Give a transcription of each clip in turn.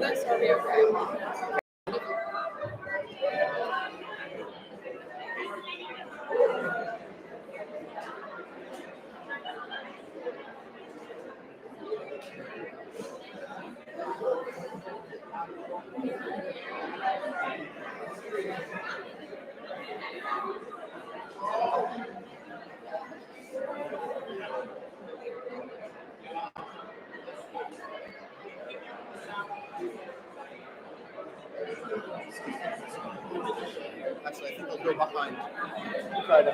That's gonna be okay. Actually, I think I'll go behind. Try to.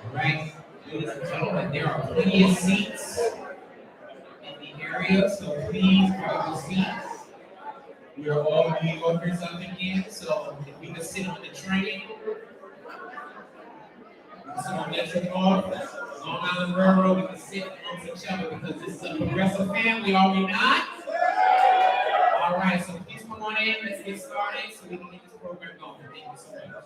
All right, ladies and gentlemen, there are plenty of seats in the area, so please grab your seats. We are all New Yorkers up again, so if we can sit on the train, we can sit on Metro North, Long Island Railroad, we can sit amongst each other because this is a progressive family, are we not? All right, so please come on in, let's get started so we can get this program going. Thank you so much.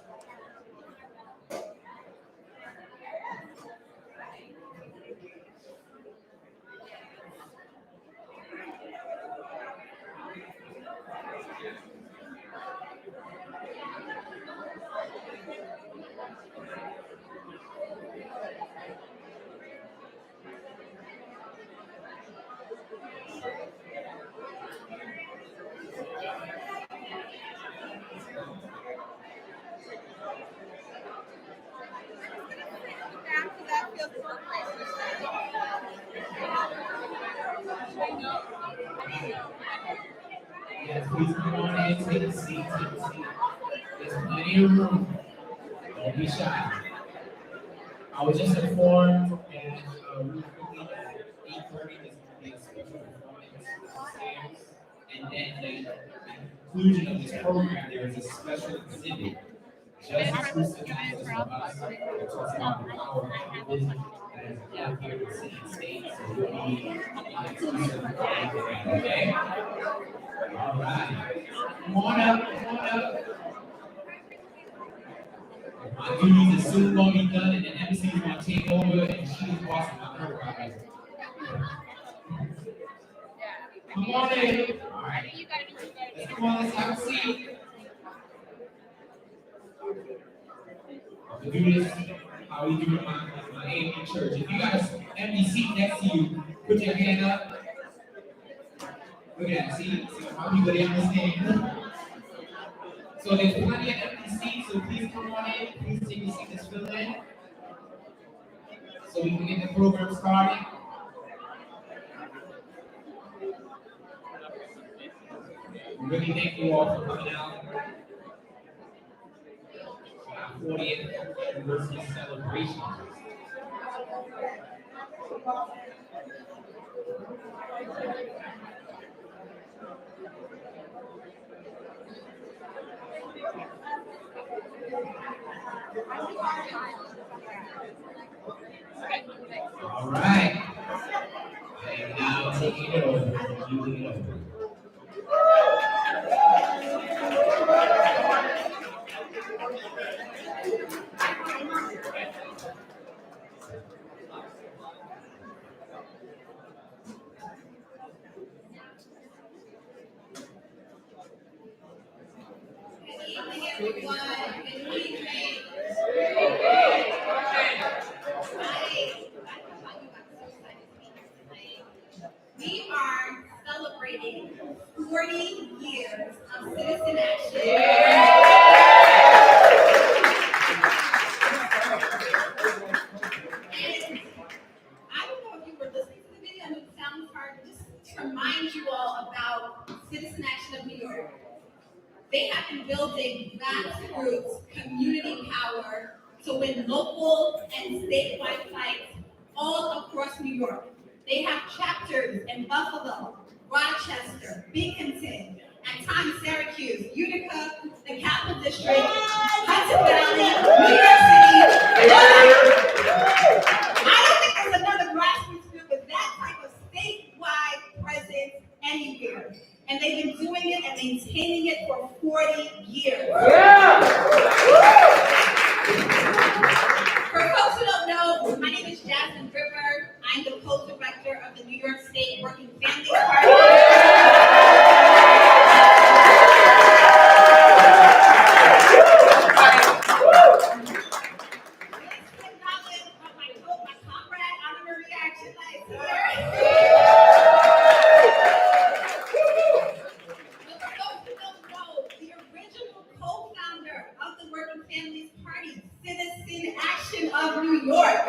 Yes, please come on in, take a seat, take a seat. There's plenty of room. Don't be shy. I was just informed that really quickly at 8:30 there's going to be a special performance upstairs. And then at the conclusion of this program, there is a special exhibit just exclusive to us that talks about the power of activism that is out here in the city and state. So we'll be exclusive to that program, okay? All right. Come on up, come on up. My duties are soon going to be done, and the MC is going to take over, and she's bossing my her guys. Come on in. All right. Let's come on, let's have a seat. To do this, how we do it in my AME church. If you got an empty seat next to you, put your hand up. Look at that, see how people they understand. So there's plenty of empty seats, so please come on in. Please take your seat, let's fill in. so we can get the program started. We really thank you all for coming out for our 40th anniversary celebration. All right. And now taking it over. Using it over. We are celebrating 40 years of citizen action. And I don't know if you were listening to the video, I know it sounds hard, but just to remind you all about Citizen Action of New York. They have been building grassroots community power to win local and statewide fights all across New York. They have chapters in Buffalo, Rochester, Binghamton, at times Syracuse, Utica, the Capital District, Hudson Valley, New York City. I don't think there's another grassroots group with that type of statewide presence anywhere. And they've been doing it and maintaining it for 40 years. For folks who don't know, my name is Jasmine River. I'm the co-director of the New York State Working Families Party. My comrade, Anna Maria Archuleta is here. The original co-founder of the Working Families Party, Citizen Action of New York.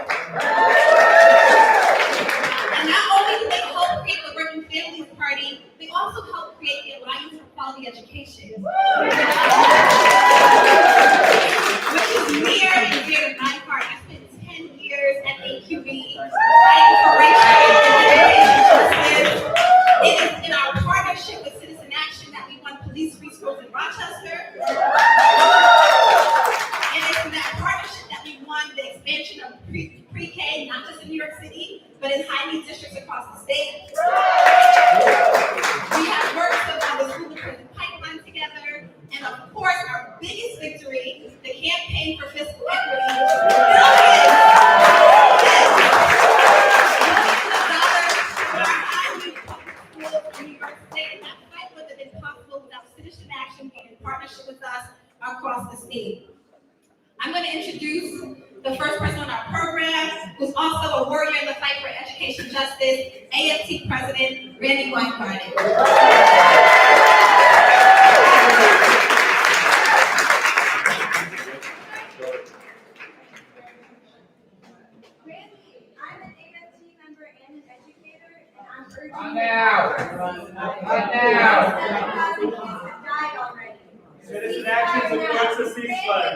And not only did they help create the Working Families Party, they also helped create the Alliance for Quality Education, which is near and dear to my heart. I spent 10 years at AQB fighting for racial justice. It is in our partnership with Citizen Action that we won police resource in Rochester. And it's in that partnership that we won the expansion of pre-K, not just in New York City, but in high-need districts across the state. We have worked on the school-to-prison pipeline together, and of course, our biggest victory, the campaign for fiscal equity, which is billions of dollars for our high-need public schools in New York State. And that fight would have been possible without Citizen Action being in partnership with us across the state. I'm going to introduce the first person on our program, who's also a warrior in the fight for education justice, AFT President Randy Weingarten. I'm an AFT member and an educator, and I'm urging On now. died already. Citizen Action supports the ceasefire.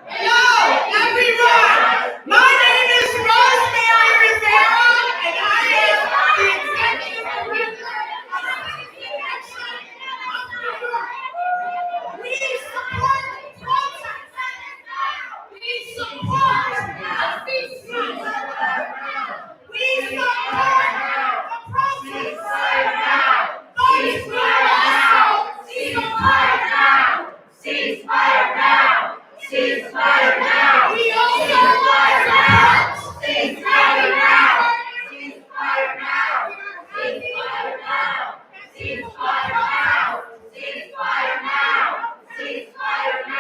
Hello, everyone. My name is Rosemary Rivera, and I am the executive director of Citizen Action of New York. We support protest. We support a ceasefire. We support the protest. But we also Ceasefire now!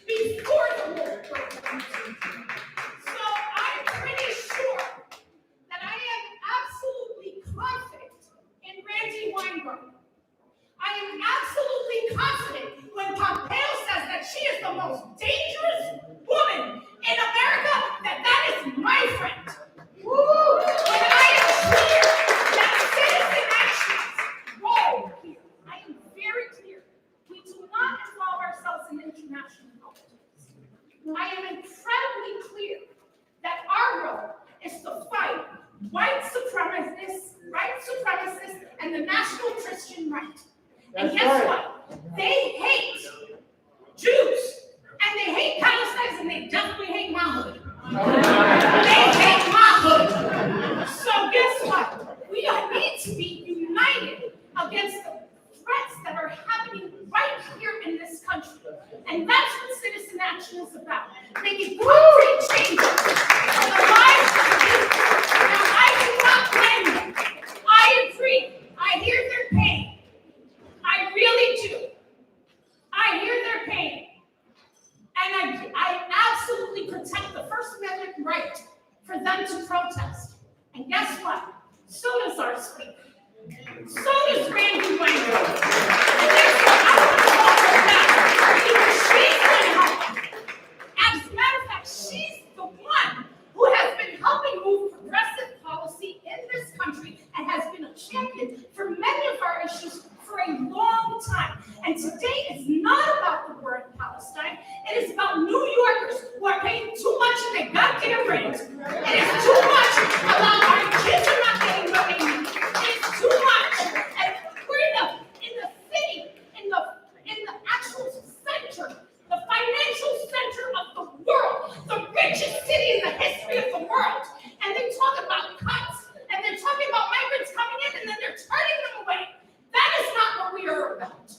before the war broke out. So I'm pretty sure that I am absolutely confident in Randy Weinberg. I am absolutely confident when Pompeo says that she is the most dangerous woman in America, that is my friend. Woo! And I am clear that citizen actions role here. I am very clear. We do not involve ourselves in international politics. I am incredibly clear that our role is to fight white supremacists, and the national Christian right. And guess what? They hate Jews, and they hate Palestinians, and they definitely hate my hood. They hate my hood. So guess what? We need to be united against the threats that are happening right here in this country. And that's what citizen action is about. Making concrete changes in the lives of the people. Now, I do not blame them. I agree. I hear their pain. I really do. I hear their pain. And I absolutely protect the First Amendment right for them to protest. And guess what? So does our speaker. So does Randy Weinberg. And there's I want to call her back because she's going to help us. As a matter of fact, she's the one who has been helping move progressive policy in this country and has been a champion for many of our issues for a long time. And today is not about the war in Palestine. It is about New Yorkers who are paying too much in their goddamn rent. It is too much about our kids are not getting what they need. It is too much. And we're in the city, in the actual center, the financial center of the world, the richest city in the history of the world. And they talk about cuts, and they're talking about migrants coming in, and then they're turning them away. That is not what we are about.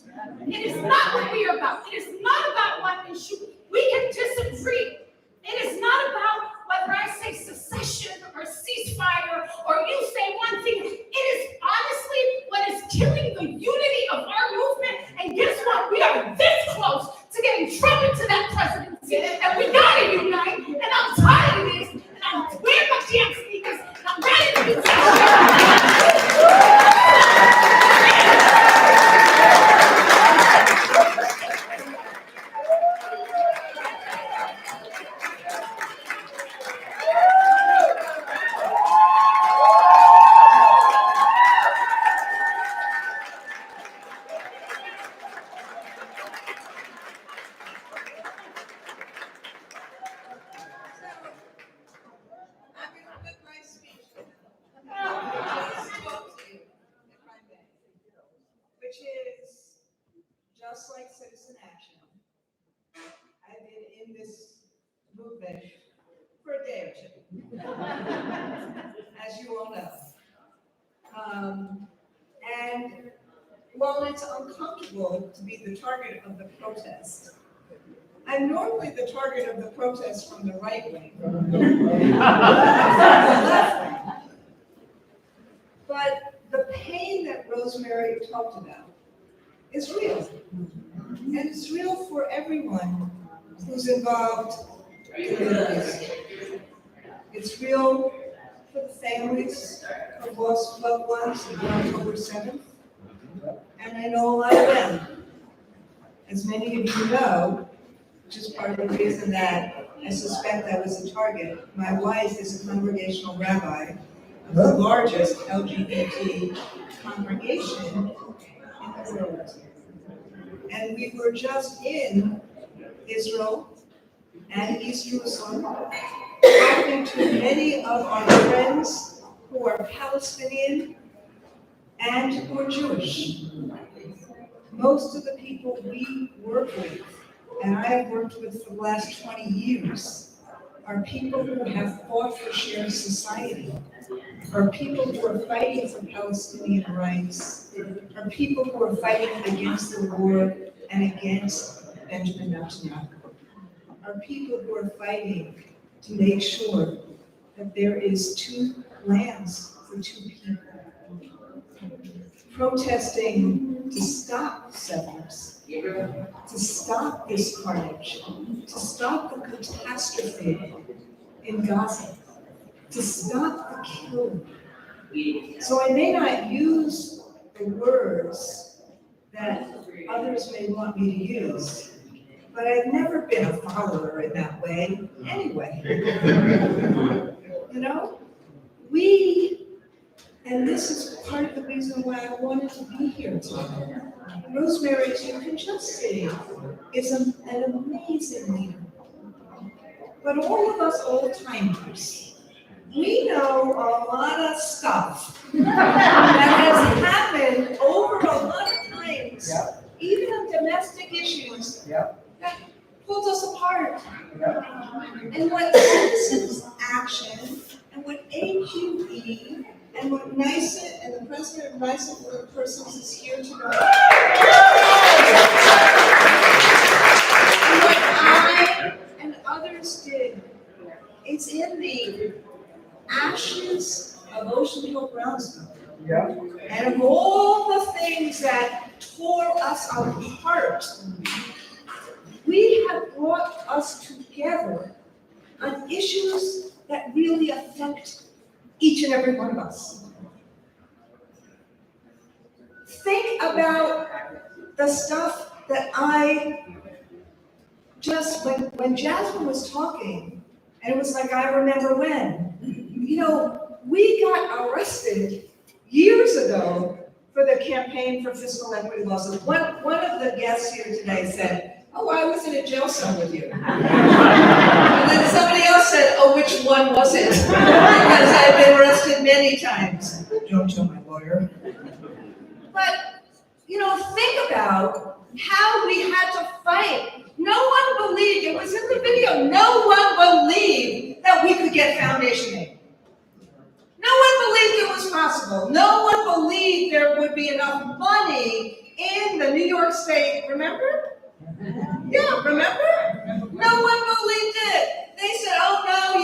It is not what we are about. It is not about one issue. We can disagree. It is not about whether I say secession or ceasefire or you say one thing. It is honestly what is killing the unity of our movement. And guess what? We are this close to getting Trump into that presidency. And we gotta unite. And I'm tired of this. And I'm wearing my damn sneakers. And I'm ready to be which is just like citizen action. I've been in this movement for a day or two, as you all know. And while it's uncomfortable to be the target of the protest, I'm normally the target of the protest from the right wing. But the pain that Rosemary talked about is real. And it's real for everyone who's involved in the Middle East. It's real for the families of lost loved ones on October 7th. And I know a lot of them. As many of you know, which is part of the reason that I suspect I was a target, my wife is a congregational rabbi of the largest LGBT congregation in the world. And we were just in Israel and East Jerusalem, talking to many of our friends who are Palestinian and who are Jewish. Most of the people we work with, and I have worked with for the last 20 years, are people who have fought for shared society, are people who are fighting for Palestinian rights, are people who are fighting against the war and against Benjamin Netanyahu, are people who are fighting to make sure that there is two lands for two people, protesting to stop settlers, to stop this carnage, to stop the catastrophe in Gaza, to stop the killing. So I may not use the words that others may want me to use, but I've never been a follower in that way anyway. You know, and this is part of the reason why I wanted to be here today. Rosemary, as you can just see, is an amazing leader. But all of us old timers, we know a lot of stuff that has happened over a lot of times, even on domestic issues, that pulled us apart. And what citizens action and what AQE and what NICET and the president of NICET for the persons is here to know. What I and others did, it's in the ashes of Ocean Hill-Brownsville. And of all the things that tore us apart, we have brought us together on issues that really affect each and every one of us. Think about the stuff that when Jasmine was talking, and it was like, I remember when, we got arrested years ago for the campaign for fiscal equity laws. One of the guests here today said, oh, I was in a jail cell with you. And then somebody else said, oh, which one was it? Because I've been arrested many times. Don't tell my lawyer. But, think about how we had to fight. No one believed, it was in the video, no one believed that we could get foundation aid. No one believed it was possible. No one believed there would be enough money in the New York State, remember? Yeah, remember? No one believed it. They said, oh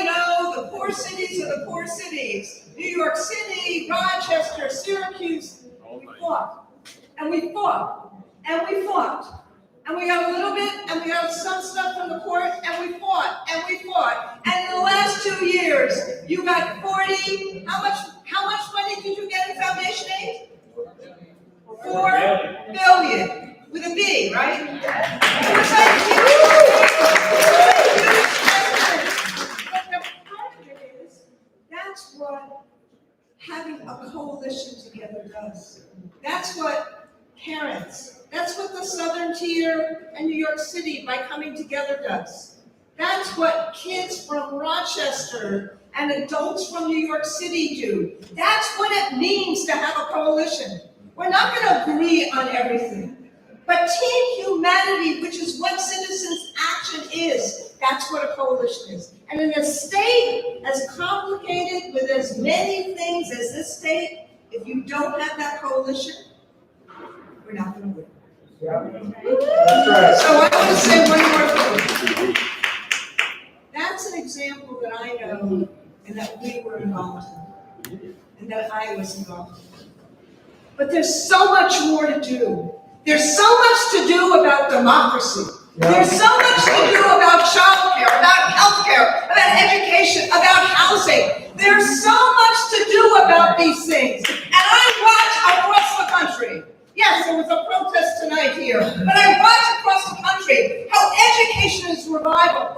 no, the poor cities are the poor cities. New York City, Rochester, Syracuse. We fought. And we fought. And we fought. And we got a little bit, and we got some stuff from the court, and we fought, and we fought. And in the last 2 years, you got 40, how much money did you get in foundation aid? 4 billion, with a B, right? It was like huge. But the part of it is, that's what having a coalition together does. That's what parents, that's what the Southern Tier and New York City by coming together does. That's what kids from Rochester and adults from New York City do. That's what it means to have a coalition. We're not going to agree on everything. But team humanity, which is what citizens action is, that's what a coalition is. And in a state as complicated with as many things as this state, if you don't have that coalition, we're not going to win. That's right. So I want to say one more thing. That's an example that I know and that we were involved in, and that I was involved in. But there's so much more to do. There's so much to do about democracy. There's so much to do about childcare, about healthcare, about education, about housing. There's so much to do about these things. And I watch across the country. Yes, there was a protest tonight here, but I watch across the country how education is reviled,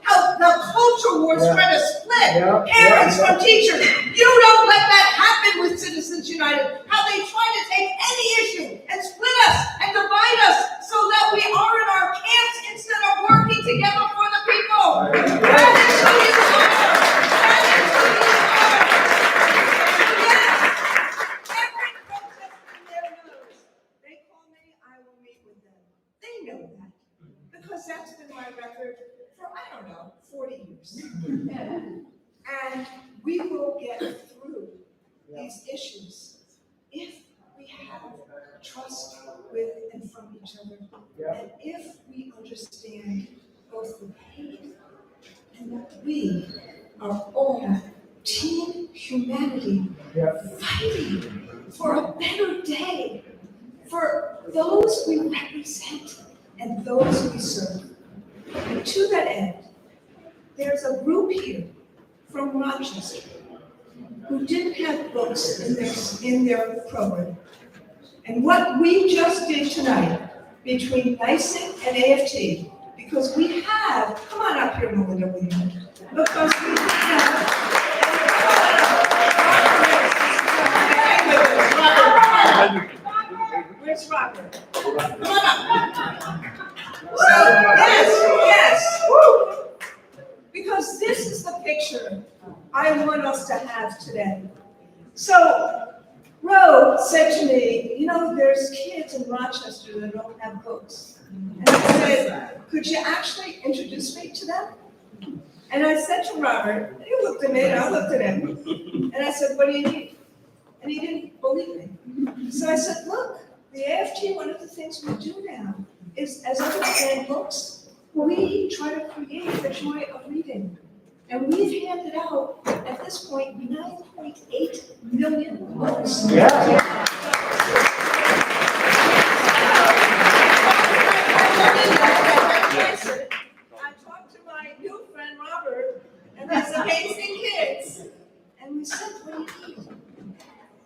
how the culture wars try to split parents from teachers. You don't let that happen with Citizens United. How they try to take any issue and split us and divide us so that we are in our camps instead of working together for the people. That is who you are. That is who you are. Yes. Every protest in their nose. They call me, I will meet with them. They know that. Because that's been my record for, 40 years. And we will get through these issues if we have trust with and from each other. And if we understand both the pain and that we are all team humanity fighting for a better day, for those we represent and those we serve. And to that end, there's a group here from Rochester who didn't have books in their program. And what we just did tonight between NYSIC and AFT, because we have, come on up here, Melinda, with me, because we have. Where's Robert? Come on up. So, yes. Woo. Because this is the picture I want us to have today. So, Ro said to me, you know, there's kids in Rochester that don't have books. And I said, could you actually introduce me to them? And I said to Robert, and he looked at me and I looked at him, and I said, what do you need? And he didn't believe me. So I said, look, the AFT, one of the things we do now is, as understand books, we try to create the joy of reading. And we've handed out, at this point, 9.8 million books. Yeah. I talked to my new friend Robert, and there's amazing kids. And we said, what do you need?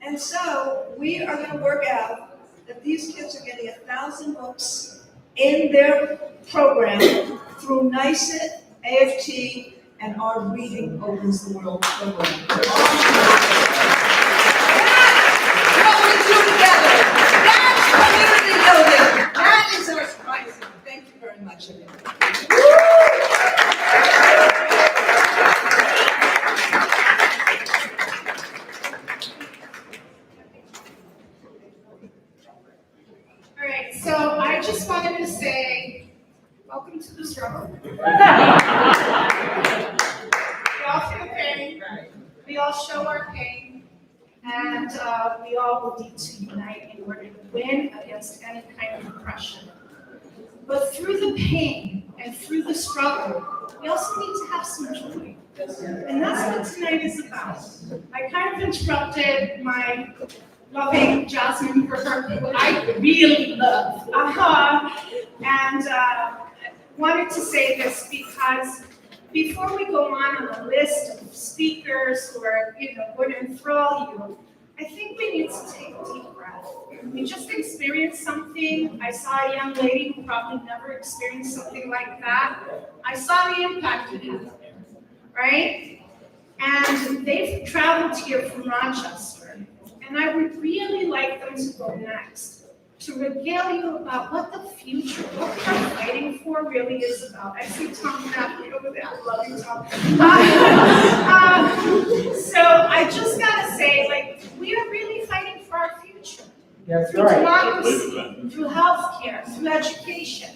And so we are going to work out that these kids are getting 1,000 books in their program through NYSIT, AFT, and our Reading Opens the World program. That's what we do together. That's community building. That is our surprise. Thank you very much, everyone. All right, so I just wanted to say, welcome to the struggle. We all feel pain, we all show our pain, and we all will need to unite in order to win against any kind of oppression. But through the pain and through the struggle, we also need to have some joy. And that's what tonight is about. I kind of interrupted my loving Jasmine for her, what I really love. And wanted to say this because before we go on a list of speakers who are, going to enthrall you, I think we need to take a deep breath. We just experienced something. I saw a young lady who probably never experienced something like that. I saw the impact it had there, right? And they've traveled here from Rochester. And I would really like them to go next, to regale you about what the future, what we're fighting for really is about. I see Tom Napoli over there. I love you, Tom. So I just gotta say, we are really fighting for our future. That's Through right. democracy, through healthcare, through education.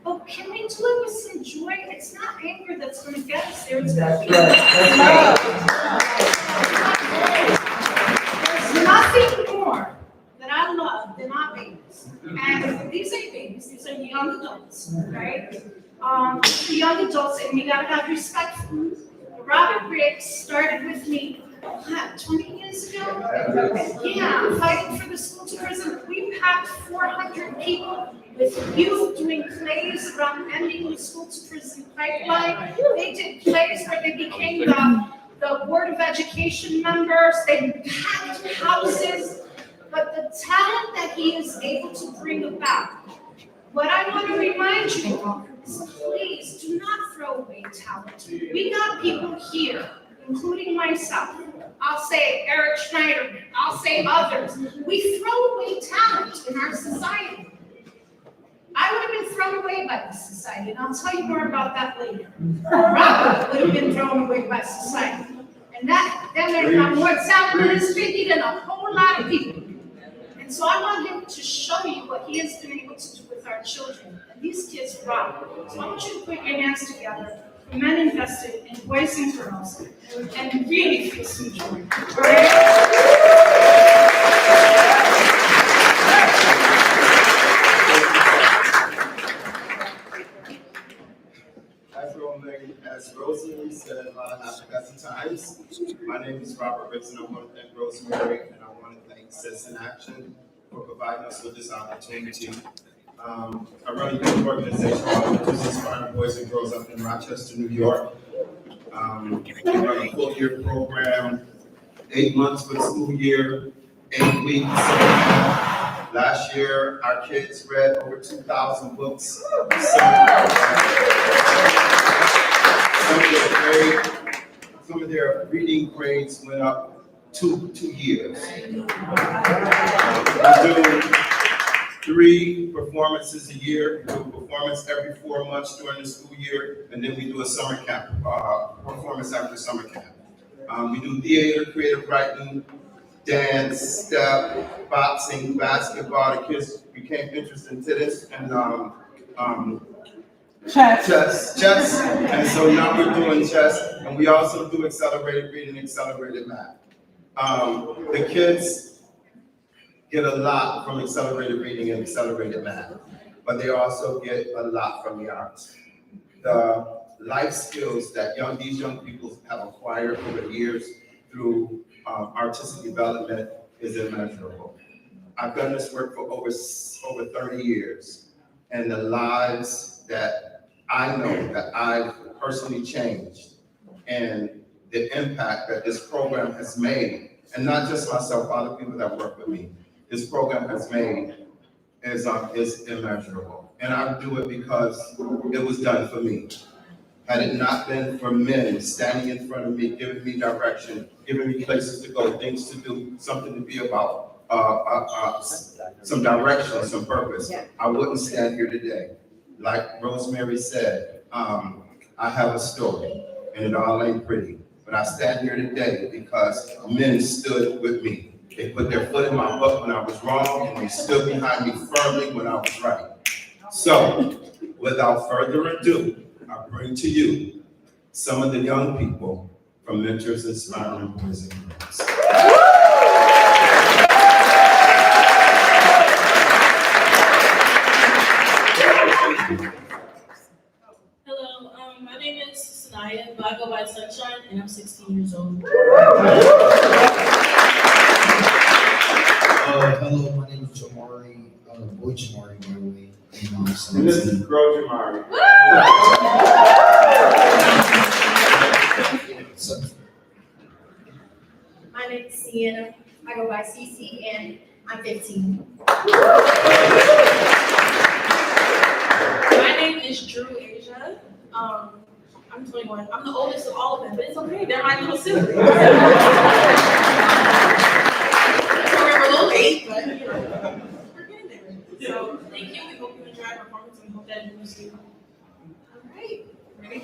But can we do it with some joy? It's not anger that's going to get us there. It's That's going to be right. There's nothing more that I love than our babies. And these ain't babies, these are young adults, right? Young adults, and we gotta have respect for them. Robert Briggs started with me, 20 years ago? Yeah, fighting for the school to prison. We packed 400 people with youth doing plays around ending the school to prison pipeline. They did plays where they became the Board of Education members. They packed houses. But the talent that he is able to bring about, what I want to remind you all is please do not throw away talent. We got people here, including myself. I'll say Eric Schneider, I'll say others. We throw away talent in our society. I would have been thrown away by the society, and I'll tell you more about that later. Robert would have been thrown away by society. And then there's not more talent in this city than a whole lot of people. And so I want him to show you what he has been able to do with our children. And these kids rock. So I want you to put your hands together for men invested in boys and girls and really feel some joy. All right? As Rosemary said half a dozen times, my name is Robert Riggs, and I want to thank Rosemary, and I want to thank Citizen Action for providing us with this opportunity. I run a youth organization called Mentors Inspiring Boys and Girls up in Rochester, New York. We run a full year program, 8 months for the school year, 8 weeks. Last year, our kids read over 2,000 books. Some of their reading grades went up 2 years. We do 3 performances a year. We do a performance every 4 months during the school year, and then we do a summer camp, performance after summer camp. We do theater, creative writing, dance, step, boxing, basketball. The kids became interested into this, and chess. And so now we're doing chess, and we also do accelerated reading, accelerated math. The kids get a lot from accelerated reading and accelerated math, but they also get a lot from the arts. The life skills that these young people have acquired over the years through artistic development is immeasurable. I've done this work for over 30 years, and the lives that I know that I've personally changed and the impact that this program has made, and not just myself, other people that work with me, this program has made is immeasurable. And I do it because it was done for me. Had it not been for men standing in front of me, giving me direction, giving me places to go, things to do, something to be about, some direction, some purpose, I wouldn't stand here today. Like Rosemary said, I have a story, and it all ain't pretty. But I stand here today because men stood with me. They put their foot in my butt when I was wrong, and they stood behind me firmly when I was right. So, without further ado, I bring to you some of the young people from Mentors Inspiring Boys and Girls. Hello, my name is Sanaya, but I go by Sunshine, and I'm 16 years old. Hello, my name is Jamari, boy Jamari, by the way. And this is girl Jamari. My name is Sienna. I go by CC and I'm 15. My name is Drew Asia. I'm 21. I'm the oldest of all of them, but it's okay. They're my little siblings. We're a little late, but you know, we're getting there. So thank you. We hope you enjoy our performance, and we hope that you will see. All right. Pretty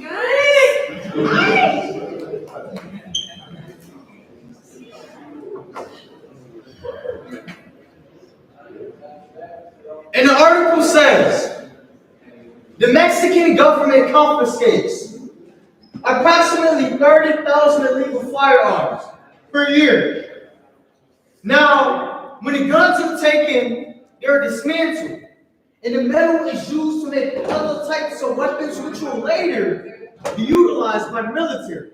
And the article says, the Mexican government confiscates approximately 30,000 illegal firearms per year. Now, when the guns are taken, they're dismantled, and the metal is used to make other types of weapons which will later be utilized by the military.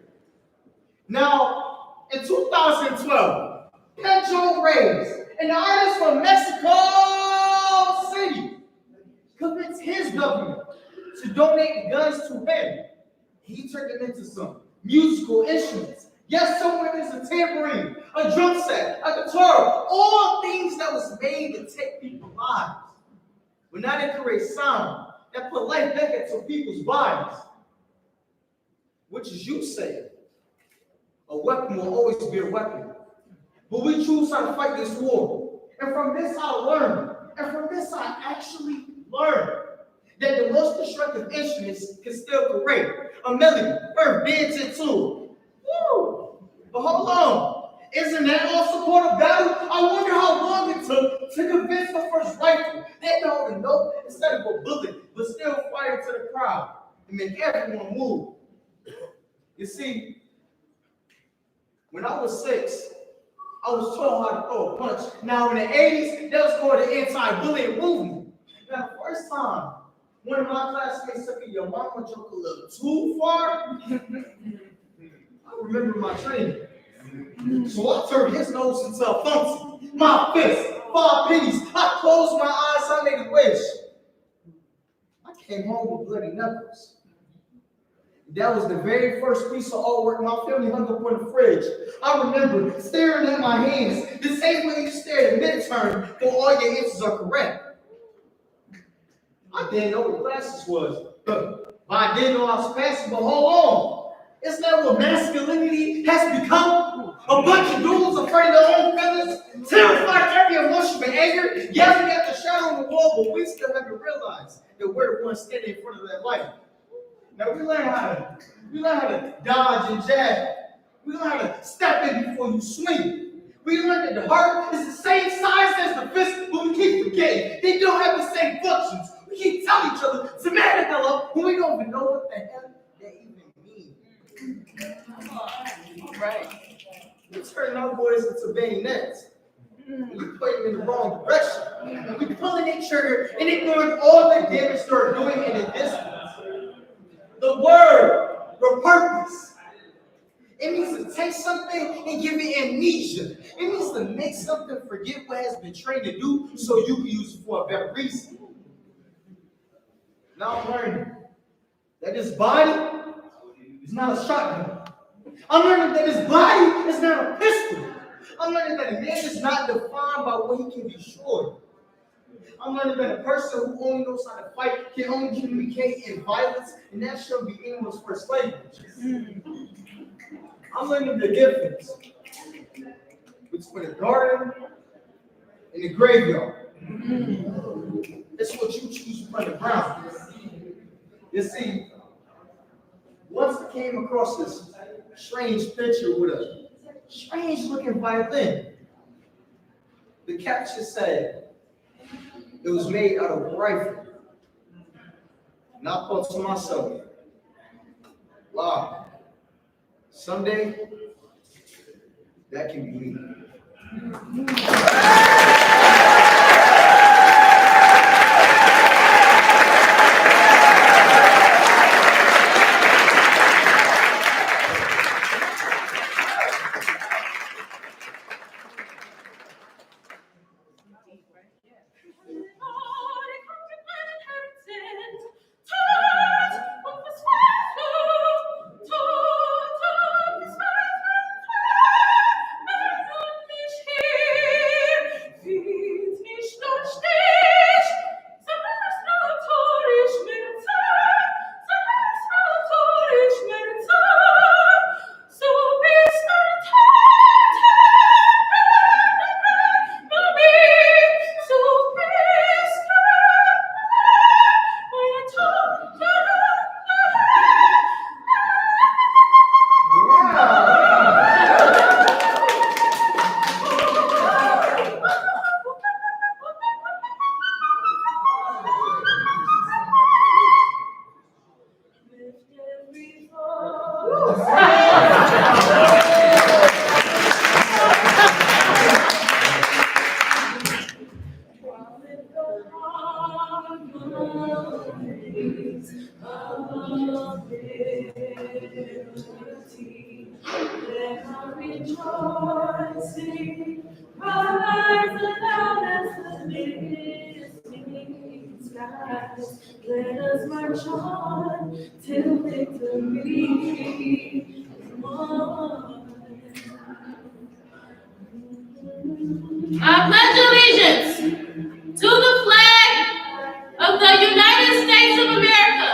Now, in 2012, Pedro Reyes, an artist from Mexico City, convinced his government to donate guns to him. He turned them into some musical instruments. Yes, someone is a tambourine, a drum set, a guitar, all things that was made to take people's lives. But now they create sound that put life back into people's bodies. Which is you say, a weapon will always be a weapon. But we choose how to fight this war. And from this I learned, and from this I actually learned, that the most destructive instruments can still create a melody, earth dancing too. Woo! But hold on, isn't that also part of battle? I wonder how long it took to convince the first rifle they can hold a note instead of a bullet, but still fire to the crowd and make everyone move. You see, when I was 6, I was taught how to throw a punch. Now in the 80s, that was called the anti-bullying movement. Now the first time one of my classmates took your mama joke a little too far, I remember my training. So I turned his nose into a funky. My fist 5 pennies. I closed my eyes, I made a wish. I came home with bloody knuckles. That was the very first piece of artwork my family hung up on the fridge. I remember staring at my hands the same way you stare at midterm when all your answers are correct. I didn't know what classes was, but I didn't know I was passing, but hold on. Isn't that what masculinity has become? A bunch of dudes afraid of their own feelings, terrified of every emotion and anger, yelling at the shadow on the wall, but we still haven't realized that we're the ones standing in front of that light. Now we learn how to dodge and jab. We learn how to step in before you swing. We learn that the heart is the same size as the fist, but we keep forgetting. They don't have the same functions. We keep telling each other to man the hell up when we don't even know what the hell that even means. Right. We turn our boys into bayonets. We point them in the wrong direction. We pulling that trigger and ignoring all the damage they're doing in the distance. The word, the purpose. It means to take something and give it amnesia. It means to make something forget what has been trained to do so you can use it for a better reason. Now I'm learning that this body is not a shotgun. I'm learning that this body is not a pistol. I'm learning that a man is not defined by what he can destroy. I'm learning that a person who only knows how to fight can only communicate in violence, and that shouldn't be anyone's first language. I'm learning the difference between a garden and a graveyard. It's what you choose from the ground. You see, once I came across this strange picture with a strange looking violin. The caption said it was made out of a rifle. And I thought to myself, wow, someday that can be me. Let us march on till victory is won. I pledge allegiance to the flag of the United States of America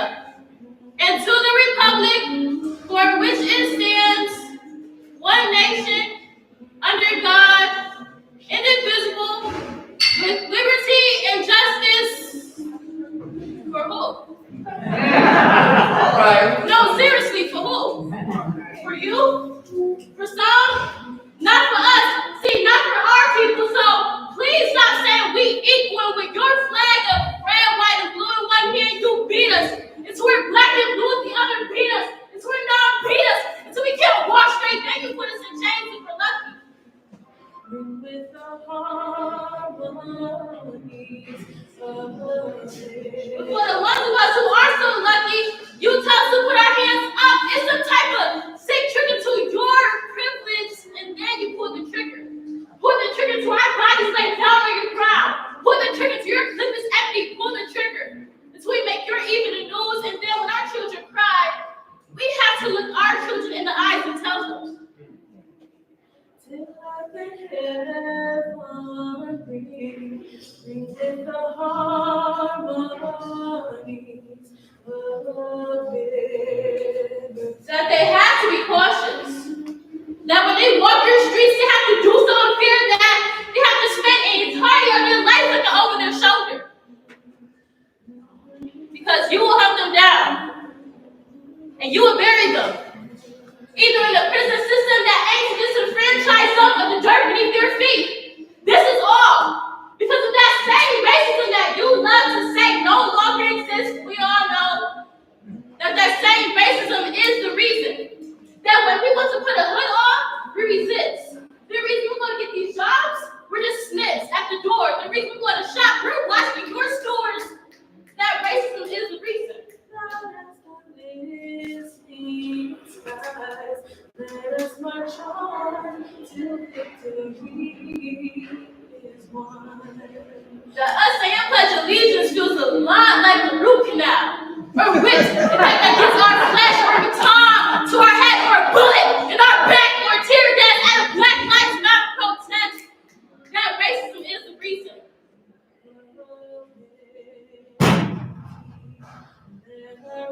and to the republic for which it stands, one nation, under God, indivisible, with liberty and justice for who? No, seriously, for who? For you? For some? Not for us. See, not for our people. So please stop saying we equal with your flag of red, white, and blue in one hand. You beat us. It's where black and blue in the other beat us. It's where non beat us. Until we can't walk straight, then you put us in chains if we're lucky. With the harmonies of the day. But for the ones of us who are so lucky, you tell us to put our hands up. It's some type of sick trigger to your privilege, and then you pull the trigger. Pull the trigger to our bodies, lay down on your even the news, and then when our children cry, we have to look our children in the eyes and tell them. Till I've been heaven brings in the harmonies of it. That they have to be cautious. That when they walk your streets, they have to do so in fear that they have to spend an entirety of their life looking over their shoulder. Because you will hunt them down. And you will bury them. Either in the prison system that aims to disenfranchise them of the dirt beneath their feet. This is all because of that same racism that you love to say no longer exists. We all know that that same racism is the reason that when we want to put a hood on, we resist. The reason we want to get these jobs, we're dismissed at the door. The reason we want to shop, we're watching your stores. That racism is the reason. Let us march on till victory is won. The us saying pledge allegiance feels a lot like the root canal, or which that gets our flesh or a baton to our head, or a bullet in our back, or tear gas at a Black Lives Matter protest. That racism is the reason.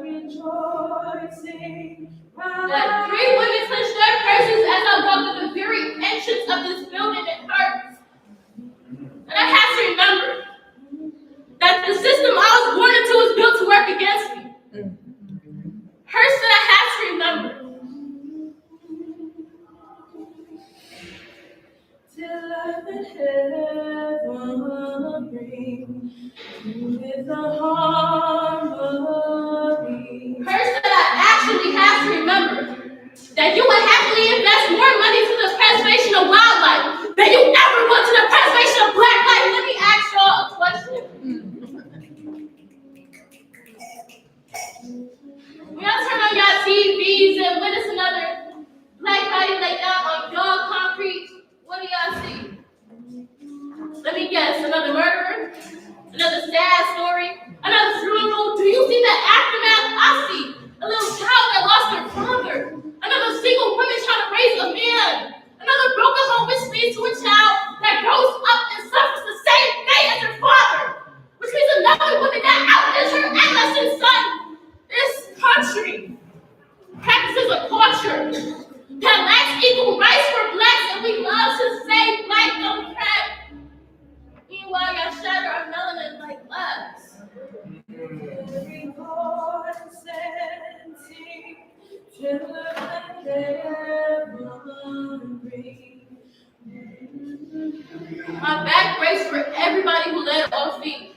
Rejoicing. That 3 women touched their purses as I walked through the very entrance of this building. It hurts. And I have to remember that the system I was born into was built to work against me. Hurts that I have to remember. Till I've been heaven bring with the harmony. Hurts that I actually have to remember that you would happily invest more money to the preservation of wildlife than you ever want to the preservation of Black life. Let me ask y'all a question. When y'all turn on y'all TVs and witness another Black body laid out on dog concrete, what do y'all see? Let me guess, another murderer? Another sad story? Another funeral? Do you see the aftermath? I see a little child that lost their father. Another single woman trying to raise a man. Another broken home which leads to a child that grows up and suffers the same fate as her father. Which means another woman that outlives her adolescent son. This country practices a culture that lacks equal rights for Blacks, and we love to say Black don't crack. Meanwhile, y'all shatter our melanin like Blacks. Every voice and sing, till the heaven ring. My back breaks for everybody who led off feet.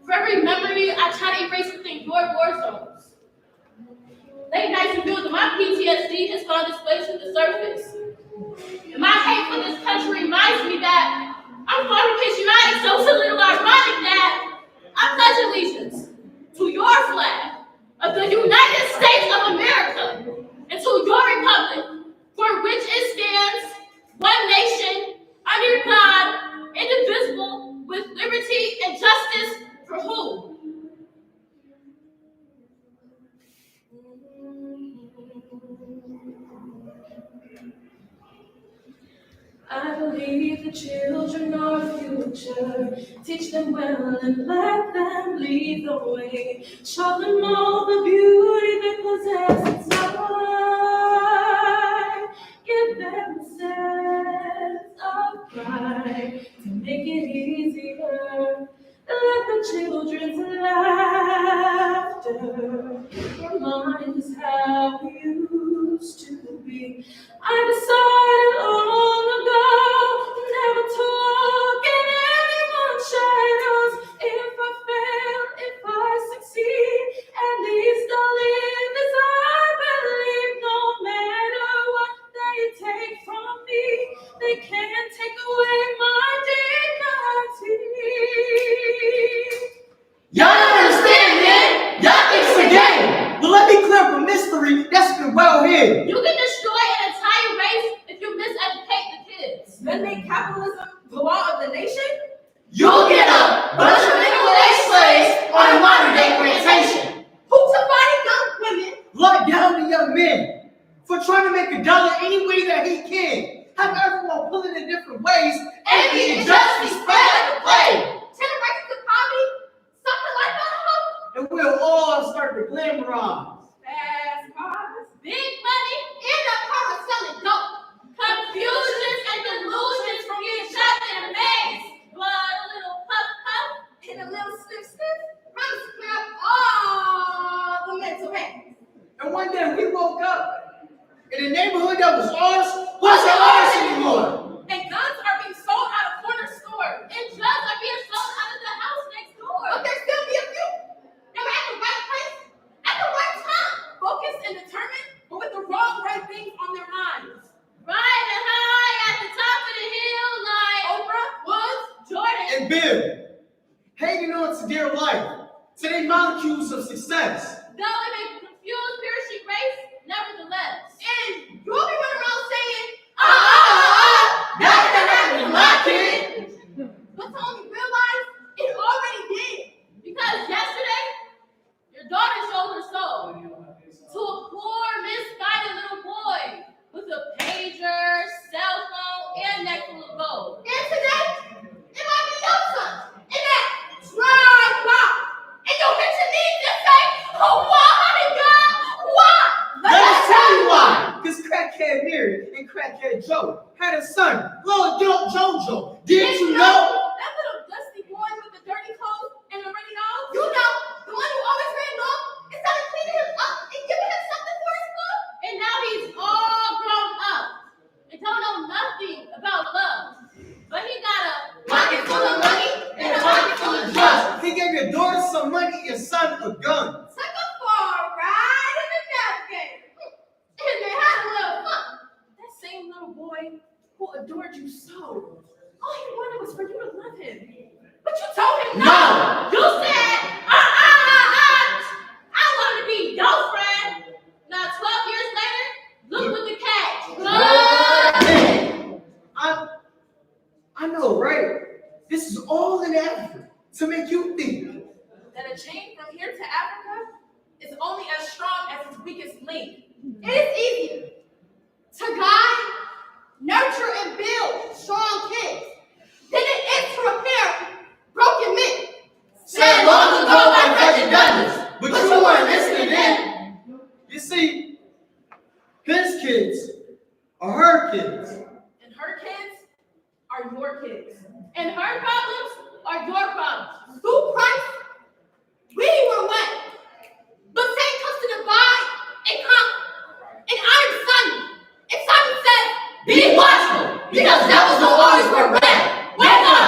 For every memory I try to erase within your war zones. Late nights and building my PTSD has gone displaced to the surface. And my hate for this country reminds me that I'm far from patriotic, so it's a little ironic that I pledge allegiance to your flag of the United States of America and to your republic, for which it stands, one nation, under God, indivisible, with liberty and justice for who? I believe the children are our future. Teach them well and let them lead the way. Show them all the beauty they possess inside. Give them a sense of pride to make it easier. Let the children's laughter remind us how we used to be. I decided long ago never to look in anyone's shadows. If I fail, if I succeed, at least I'll live as I believe. No matter what they take from me, they can't take away my dignity. Y'all don't understand, man. Y'all think it's a game. But let me clear up a mystery that's been well hidden. You can destroy an entire race if trying to make a dollar any way that he can. Have everyone pulling in different ways, And the injustice spread like a plague. Generations of poverty, something like that. and we'll all start to glamorize. Fast cars, big money, and a car selling dope. Confusions and delusions from getting trapped in a maze. Blood, a little puff puff, and a little sniff sniff. Promise to clear up all the mental health. And one day we woke up, and the neighborhood that was ours wasn't ours anymore. And guns are being sold out of corner stores. And drugs are being sold out of the house next door. But there still be a few. They were at the right place, at the right time. Focused and determined, but with the wrong right things on their minds. Riding high at the top of the hill like Oprah, Woods, Jordan. And Bill, hanging on to their life, to their molecules of success. Though it may confuse parachute race, nevertheless. And you'll be running around saying, that didn't happen to my kid. But to only realize it already did. Because yesterday, your daughter showed her soul to a poor, misguided little boy with a pager, cell phone, and neck full of gold. And today, it might be your son in that dry box. And your picture needs to say, why, God? Why? Let us tell you why. Because Crackhead Mary and Crackhead Joe had a son, little Jojo. Didn't you know? That little dusty boy with the dirty clothes and the runny nose? You know, the one who always ran long instead of cleaning him up and giving him something for his food? And now he's all grown up and don't know nothing about love. But he got a pocket full of money and a pocket full of drugs. He gave your daughter some money, your son a gun. Took a far ride in the navigator. And they had a little fun. That same little boy who adored you so, all he wanted was for you to love him. But you told him no. You said, I want to be your friend. Now 12 years later, look what the catch. I know, right? This is all an effort to make you think. That a chain from here to Africa is only as strong as its weakest link. It is easier to guide, nurture, and build strong kids than it is to repair broken men. Said long ago by Frederick Douglass, But you weren't listening then. You see, his kids are her kids. And her kids are your kids. And her problems are your problems. Through Christ, we were one. But Satan comes to divide and conquer. And I'm Simon. And Simon said, be watchful, because devils don't always wear red. Wake up!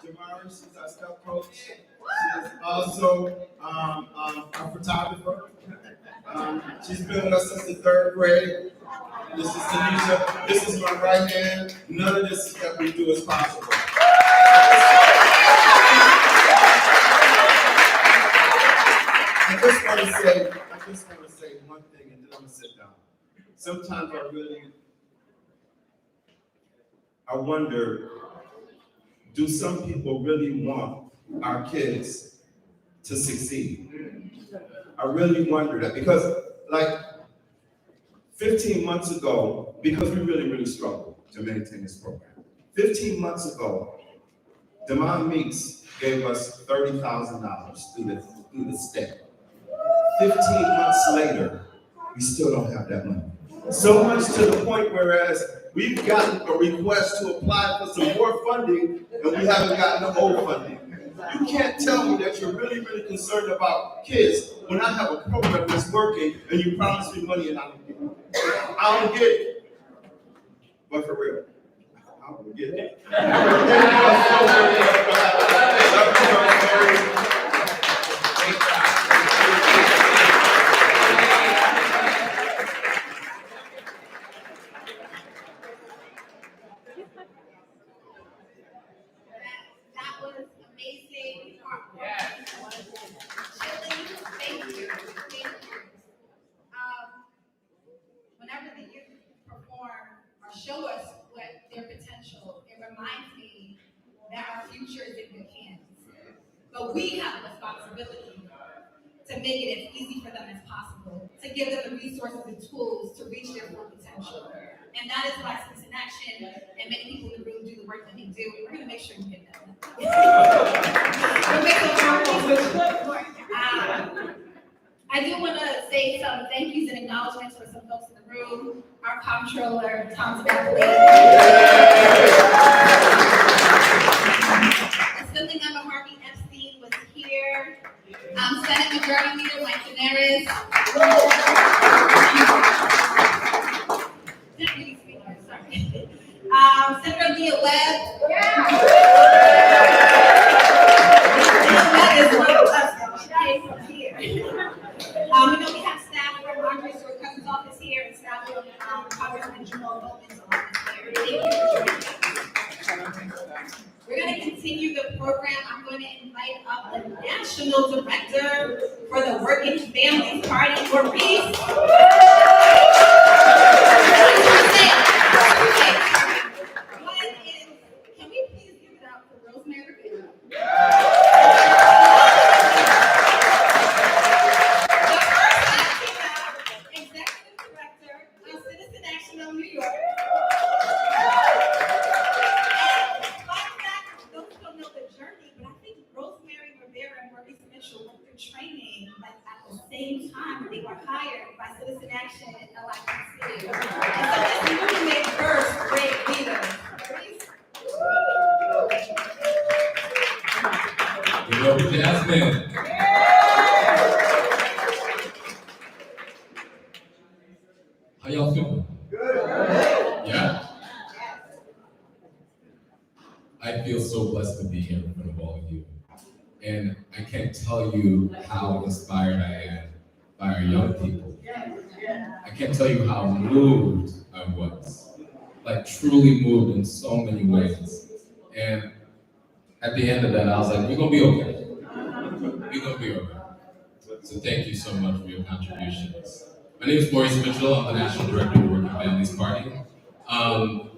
Jamari, she's our step coach. She's also a photographer. She's been with us since the 3rd grade. This is Tanisha. This is my right hand. None of this that we do is possible. I just want to say one thing, and then I'm gonna sit down. Sometimes I wonder, do some people really want our kids to succeed? I really wonder that, because like 15 months ago, because we really struggled to maintain this program. 15 months ago, Demond Meeks gave us $30,000 through the state. 15 months later, we still don't have that money. So much to the point whereas we've gotten a request to apply for some more funding and we haven't gotten the old funding. You can't tell me that you're really concerned about kids when I have a program that's working and you promise me money and I don't get it. I don't get it. But for real, I don't get it. responsibility to make it as easy for them as possible, to give them the resources and tools to reach their full potential. And that is why Citizen Action and many people in the room do the work that they do. We're going to make sure you get that. We'll make those work. I do want to say some thank yous and acknowledgments for some folks in the room. Our comptroller, Tom Staffley. Assembly Member Harvey Epstein was here. Senate Majority Leader Mike Daenerys. Deputy Speaker, sorry. Senator Leah Webb. Leah Webb is one of us. She came from here. We know we have staff from Andre Stewart Cousins' office here and staff from Congressman Jamal Bowman's office here. Thank you for joining us. We're going to continue the program. I'm going to invite up the National Director for the Working Families Party, Maurice. Can we please give it up for Rosemary? Executive Director of Citizen Action of New York. Those who don't know the journey, but I think Rosemary Rivera and Maurice Mitchell went through training like at the same time they were hired by Citizen Action and LIPC. And so that's really made first great leaders. Hello, Jasmine. How y'all feeling? Good. Yeah? I feel so blessed to be here in front of all of you. And I can't tell you how inspired I am by our young people. I can't tell you how moved I was. Like truly moved in so many ways. And at the end of that, I was like, we're gonna be okay. We're gonna be okay. So thank you so much for your contributions. My name is Maurice Mitchell. I'm the National Director of the Working Families Party. I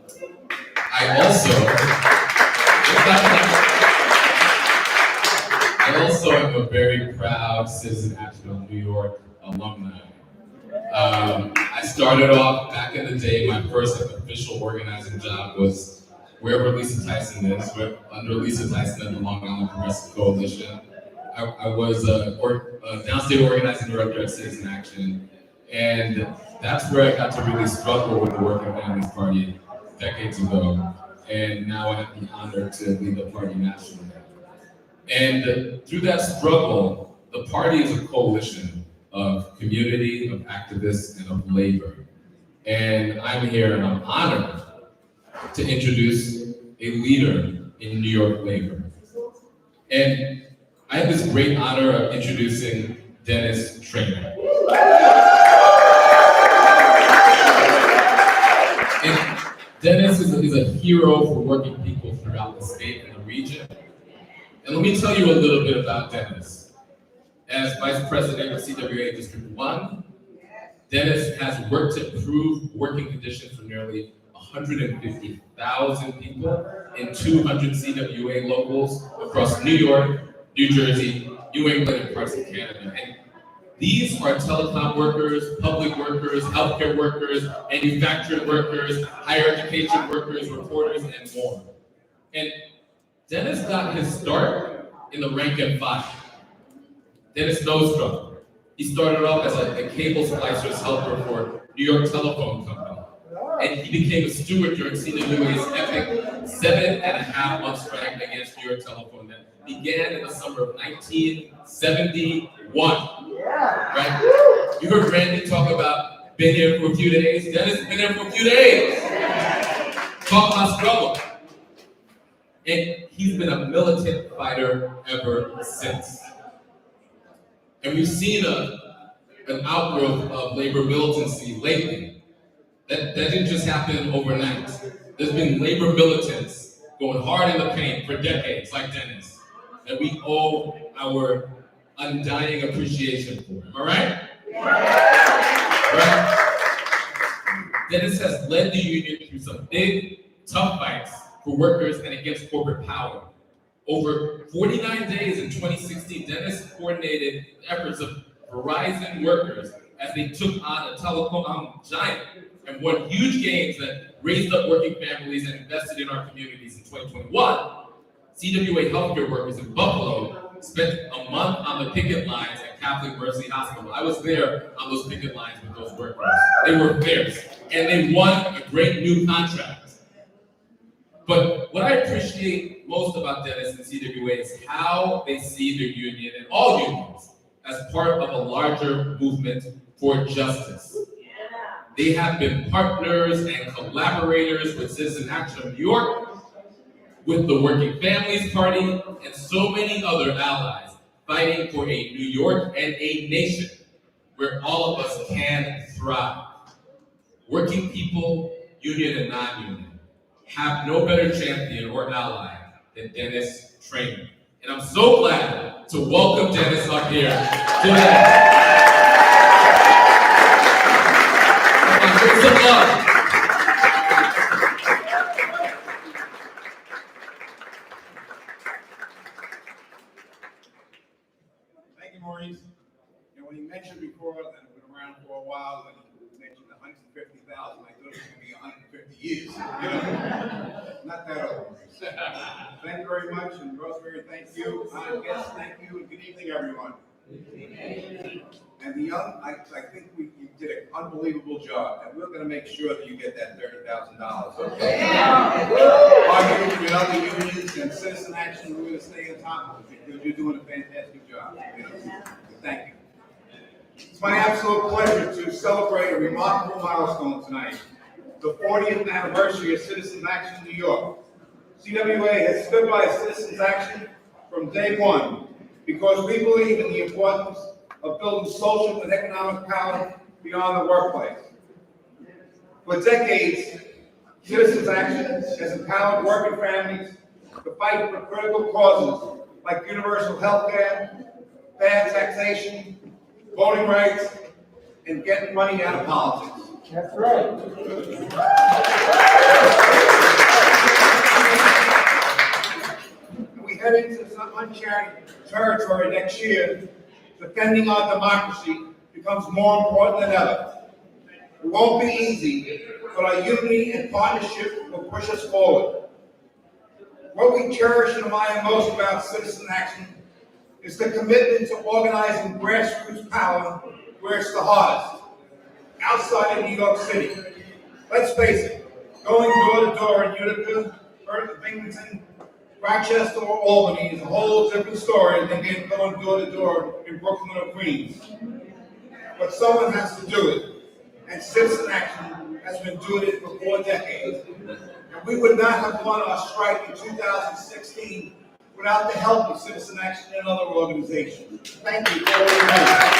also am a very proud Citizen Action of New York alumni. I started off back in the day, my first official organizing job was wherever Lisa Tyson is, under Lisa Tyson at the Long Island Progressive Coalition. I was a downstate organizing director at Citizen Action, and that's where I got to really struggle with the Working Families Party decades ago, and now I have the honor to lead the party nationally. And through that struggle, the party is a coalition of community, of activists, and of labor. And I'm here and I'm honored to introduce a leader in New York labor. And I have this great honor of introducing Dennis Traynor. And Dennis is a hero for working people throughout the state and the region. And let me tell you a little bit about Dennis. As Vice President of CWA District 1, Dennis has worked to improve working conditions for nearly 150,000 people in 200 CWA locals across New York, New Jersey, New England, and parts of Canada. And these are telecom workers, public workers, healthcare workers, manufacturing workers, higher education workers, reporters, and more. And Dennis got his start in the rank and file. Dennis knows struggle. He started off as a cable splicer's helper for New York Telephone Company. And he became a steward during CWA's epic 7.5-month strike against New York Telephone that began in the summer of 1971. Right? You heard Randy talk about been here for a few days. Dennis has been here for a few days. Talk about struggle. And he's been a militant fighter ever since. And we've seen an outgrowth of labor militancy lately. That didn't just happen overnight. There's been labor militants going hard in the paint for decades, like Dennis, that we owe our undying appreciation for. Am I right? Right? Dennis has led the union through some big, tough fights for workers and against corporate power. Over 49 days in 2016, Dennis coordinated the efforts of Verizon workers as they took on a telecom giant and won huge gains that raised up working families and invested in our communities in 2021. CWA healthcare workers in Buffalo spent a month on the picket lines at Catholic Mercy Hospital. I was there on those picket lines with those workers. They were fierce, and they won a great new contract. But what I appreciate most about Dennis and CWA is how they see their union and all unions as part of a larger movement for justice. They have been partners and collaborators with Citizen Action of New York, with the Working Families Party, and so many other allies, fighting for a New York and a nation where all of us can thrive. Working people, union and non-union, have no better champion or ally than Dennis Traynor. And I'm so glad to welcome Dennis up here today. Give some love. Thank you, Maurice. When you mentioned before that I've been around for a while, and you mentioned 150,000, I thought it was going to be 150 years. Not that old. Thank you very much, and Rosemary, thank you. Guests, thank you, and good evening, everyone. And the young, I think you did an unbelievable job, and we're going to make sure that you get that $30,000. Okay? Arguing with other unions and Citizen Action, we're going to stay on top of it because you're doing a fantastic job. Thank you. It's my absolute pleasure to celebrate a remarkable milestone tonight, the 40th anniversary of Citizens Action New York. CWA has stood by Citizens Action from day one because we believe in the importance of building social and economic power beyond the workplace. For decades, Citizens Action has empowered working families to fight for critical causes like universal health care, bad taxation, voting rights, and getting money out of politics. That's right. And we head into some uncharted territory next year. Defending our democracy becomes more important than ever. It won't be easy, but our unity and partnership will push us forward. What we cherish and admire most about Citizen Action is the commitment to organizing grassroots power where it's the hardest, outside of New York City. Let's face it, going door to door in Utica, Binghamton, Rochester, or Albany is a whole different story than going door to door in Brooklyn or Queens. But someone has to do it, and Citizen Action has been doing it for 4 decades. And we would not have won our strike in 2016 without the help of Citizen Action and other organizations. Thank you very much.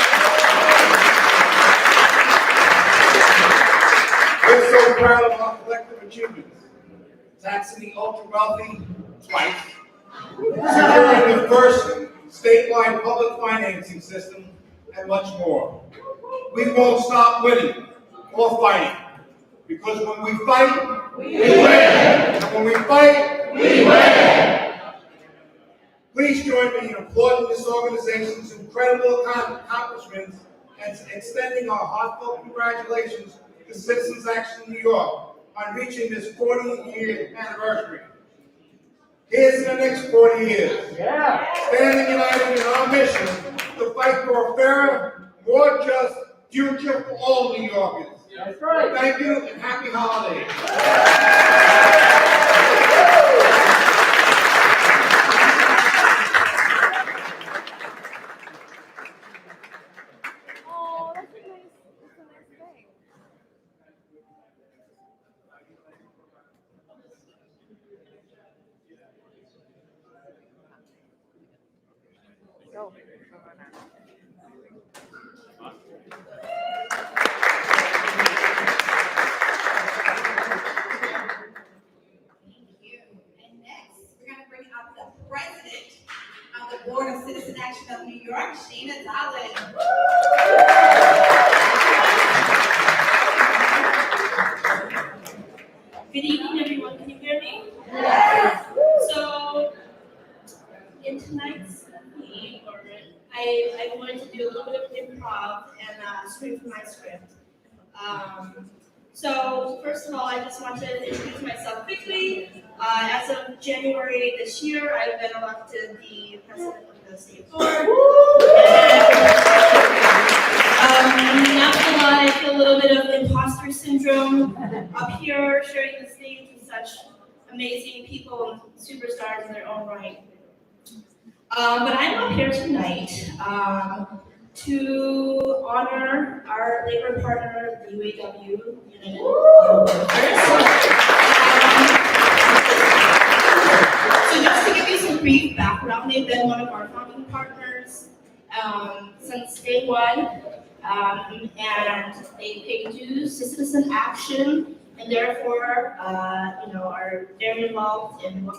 We're so proud of our collective achievements. Taxing the ultra-wealthy twice, securing the first statewide public financing system, and much more. We won't stop winning or fighting, because when we fight, we win. And when we fight, we win. Please join me in applauding this organization's incredible accomplishments and extending our heartfelt congratulations to Citizens Action New York on reaching this 40-year anniversary. Here's to the next 40 years. Yeah. Standing united in our mission to fight for a fairer, more just future for all New Yorkers. That's right. Thank you and happy holidays. Board of Citizen Action of New York, Shana Dollin. Good evening, everyone. Can you hear me? Yes. So, I wanted to do a little bit of improv and scream from my script. So first of all, I just want to introduce myself quickly. As of January this year, I've been elected the president of the state board. Not gonna lie, I feel a little bit of imposter syndrome up here, sharing the stage with such amazing people and superstars in their own right. But I'm up here tonight to honor our labor partner, the UAW United Workers. So just to give you some brief background, they've been one of our founding partners since day one, and they pay dues to citizen action, and therefore, are very involved in what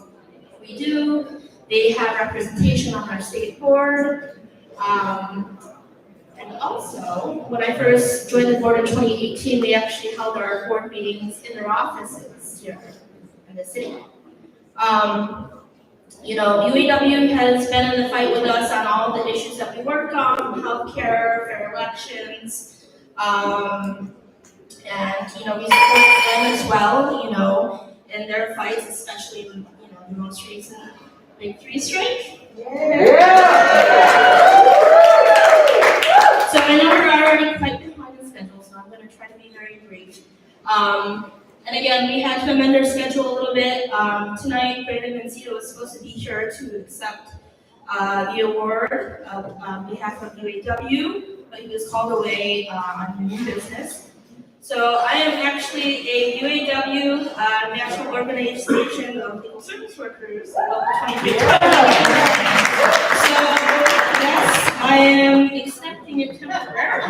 we do. They have representation on our state board. And also, when I first joined the board in 2018, they actually held our board meetings in their offices here in the city. UAW has been in the fight with us on all the issues that we work on, healthcare, fair elections, and we support them as well, in their fights, especially in the most recent Big 3 strike. So I know we're already quite behind the schedule, so I'm going to try to be very brief. And again, we had to amend our schedule a little bit. Tonight, Brandon Mancito was supposed to be here to accept the award on behalf of UAW, but he was called away on new business. So I am actually a UAW National Organization of Legal Service Workers, Local 23. So yes, I am accepting it temporarily.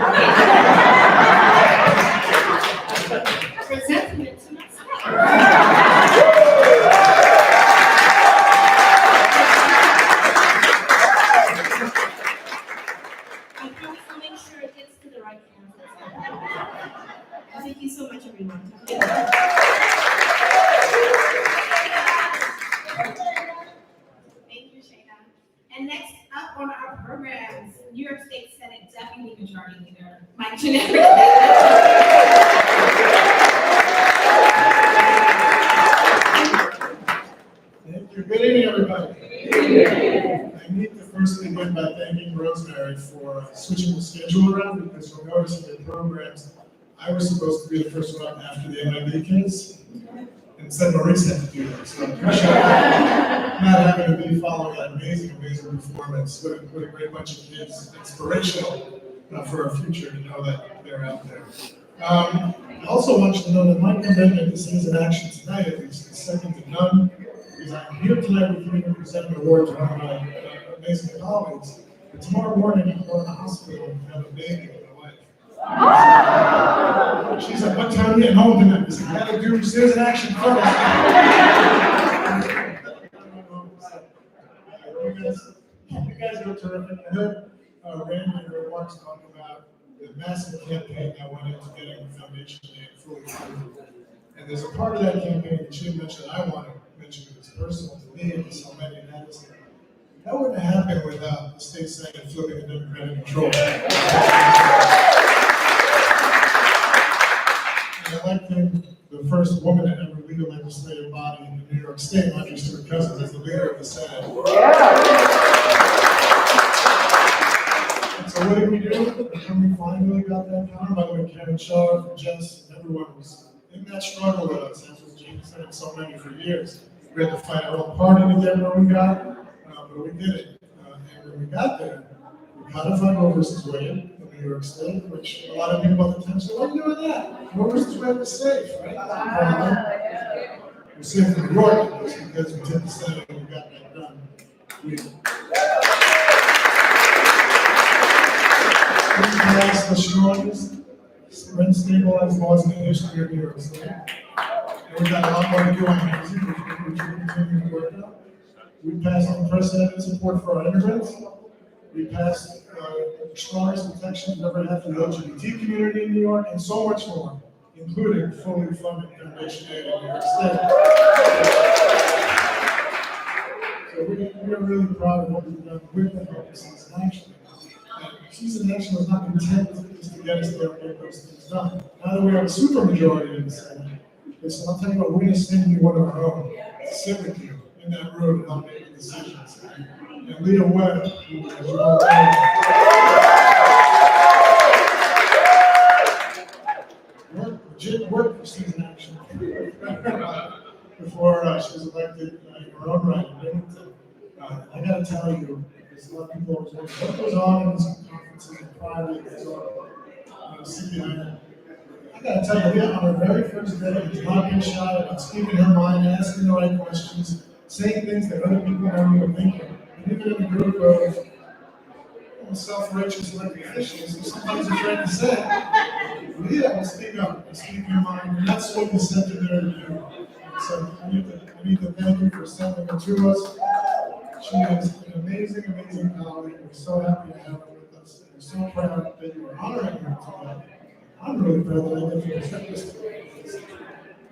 Presenting it to myself. I promise I'll make sure it gets to the right hands. Thank you so much, everyone. Thank you, Shayna. And next up on our programs, New York State Senate Deputy Majority Leader, Mike Janelle. Thank you. Good evening, everybody. I need to first begin by thanking Rosemary for switching the schedule around, because you'll notice in the programs, I was supposed to be the first one after the MIB kids, and instead Maurice had to do that. So I appreciate not having to be following that amazing performance. What a great bunch of kids. Inspirational for our future to know that they're out there. I also want you to know that my commitment to citizen action tonight, at least, is second to none. Because I'm here tonight with you to present an award to one of my amazing colleagues. But tomorrow morning, I'm going to the hospital and have a baby with my wife. She's like, what time are you getting home tonight? I said, I gotta do citizen action first. You guys are terrific. I heard Randy and her remarks talk about the massive campaign that went into getting the foundation name fully approved. And there's a part of that campaign that you mentioned I want to mention because it's personal to me and to so many, and that is that wouldn't have happened without the state Senate flipping the Democratic control. And I like the first woman to ever lead a legislative body in New York State, Marjorie Stewart Cousins, as the leader of the Senate. And so what did we do? When we finally got that power, by the way, Karen Shaw, Jess, everyone was in that struggle with us, as was James said, and so many for years. We had to fight our own party to get where we got, but we did it. And when we got there, we codified Roe versus Wade in New York State, which a lot of people at the time said, why are you doing that? Roe versus Wade was safe, right? We're safe in New York because we did the Senate and we got that done. We passed the strongest rent stabilized laws in the history of New York State. And we've got a lot more to do on housing, which we're continuing to work on. We passed unprecedented support for our immigrants. We passed the strongest protections we've ever had for the LGBT community in New York, and so much more, including fully funded foundation aid in New York State. So we are really proud of what we've done with the help of citizen action. Citizen Action was not content just to get us there and get those things done. Now that we have a supermajority in the Senate, so I'll tell you what, we're gonna send you one of our own, to sit with you in that room and help make the decisions. And Leah Webb, who, as you all know, legit work for Citizen Action before she was elected in her own right. I gotta tell you, because a lot of people always wonder, what goes on in these conferences in private, so, sit behind it. I gotta tell you, Leah, on her very first day, was not being shy about speaking her mind, asking the right questions, saying things that other people aren't even thinking. And even in a group of self-righteous elected officials who sometimes are trying to say, Leah will speak up and speak your mind, and that's what we sent her there to do. So I need to thank you for sending her to us. She is an amazing, amazing colleague. We're so happy to have her with us. And we're so proud that you are honoring her today. I'm really proud that I get to present this to you.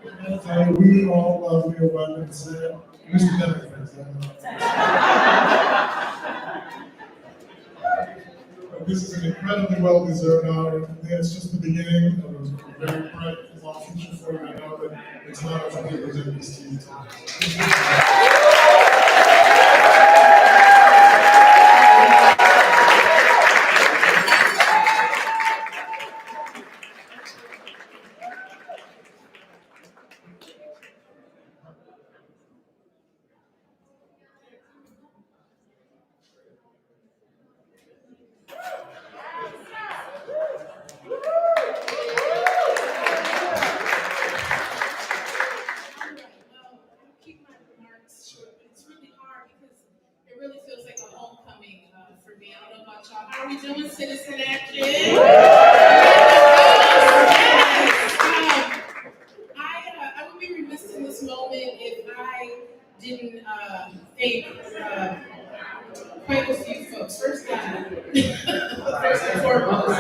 I gotta tell you, we all love Leah Webb and Senate. Mr. Democrats, but this is an incredibly well-deserved honor. And it's just the beginning of a very bright and long future for you. I know that it's an honor for me to present this to you today. How are we doing, Citizen Action? I would be remiss in this moment if I didn't thank quite a few folks. First, God, first and foremost.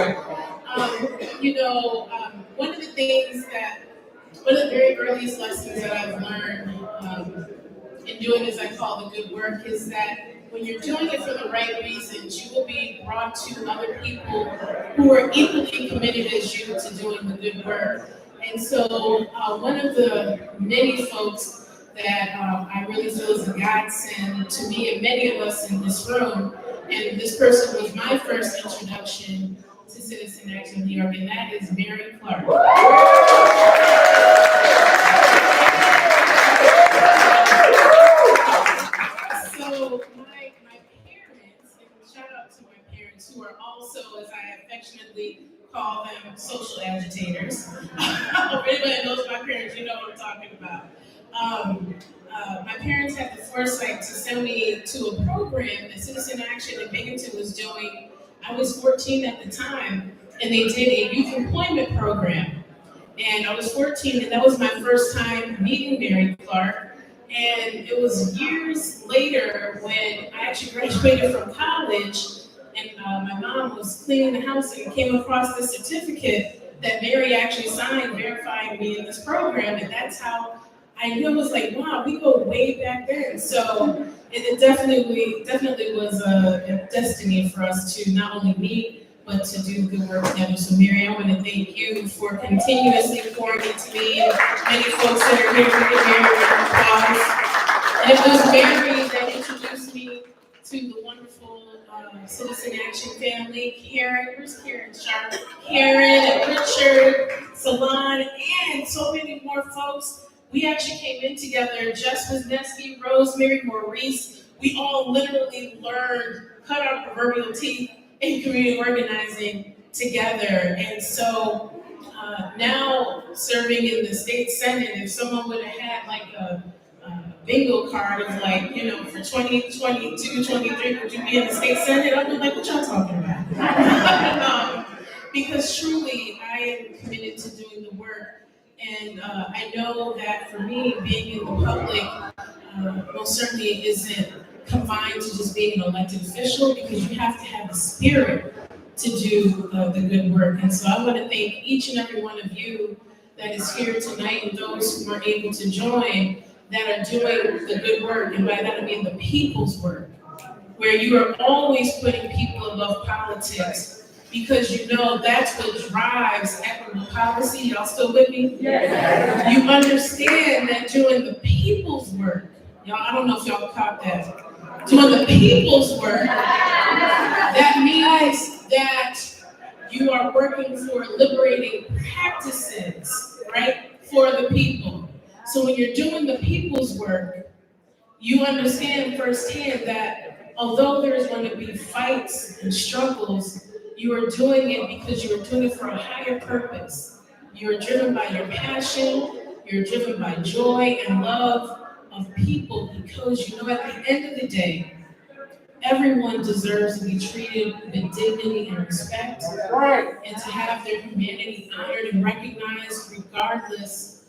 One of the very earliest lessons that I've learned in doing as I call the good work is that when you're doing it for the right reasons, you will be brought to other people who are equally committed as you to doing the good work. And so one of the many folks that I really feel is a godsend to me and many of us in this room, and this person was my first introduction to Citizen Action New York, and that is Mary Clark. So my parents, and shout out to my parents who are also, as I affectionately call them, social agitators. If anybody knows my parents, you know what I'm talking about. My parents had the foresight to send me to a program that Citizen Action in Binghamton was doing. I was 14 at the time, and they did a youth employment program. And I was 14, and that was my first time meeting Mary Clark. And it was years later when I actually graduated from college, and my mom was cleaning the house and came across the certificate that Mary actually signed verifying me in this program. And that's how I knew. It was like, wow, we go way back then. So it definitely was a destiny for us to not only meet, but to do good work together. So Mary, I want to thank you for continuously pouring into me and many folks that are here with Mary applause. And it was Mary that introduced me to the wonderful Citizen Action family. Karen, where's Karen? Sharp, Karen and Richard, Salon, and so many more folks. We actually came in together, Jess Wisniewski, Rosemary, Maurice. We all literally learned, cut our proverbial teeth in community organizing together. And so now serving in the state Senate, if someone would have had like a bingo card of like, for 2022, 23, would you be in the state Senate? I'd be like, what y'all talking about? Because truly I am committed to doing the work. And I know that for me, being in the public most certainly isn't confined to just being an elected official, because you have to have the spirit to do the good work. And so I want to thank each and every one of you that is here tonight, and those who are able to join, that are doing the good work. And by that I mean the people's work, where you are always putting people above politics because you know that's what drives equitable policy. Y'all still with me? Yes. You understand that doing the people's work, y'all, I don't know if y'all caught that. Doing the people's work, that means that you are working for liberating practices, right, for the people. So when you're doing the people's work, you understand firsthand that although there's going to be fights and struggles, you are doing it because you are doing it for a higher purpose. You are driven by your passion, you're driven by joy and love of people because you know at the end of the day, everyone deserves to be treated with dignity and respect, and to have their humanity honored and recognized regardless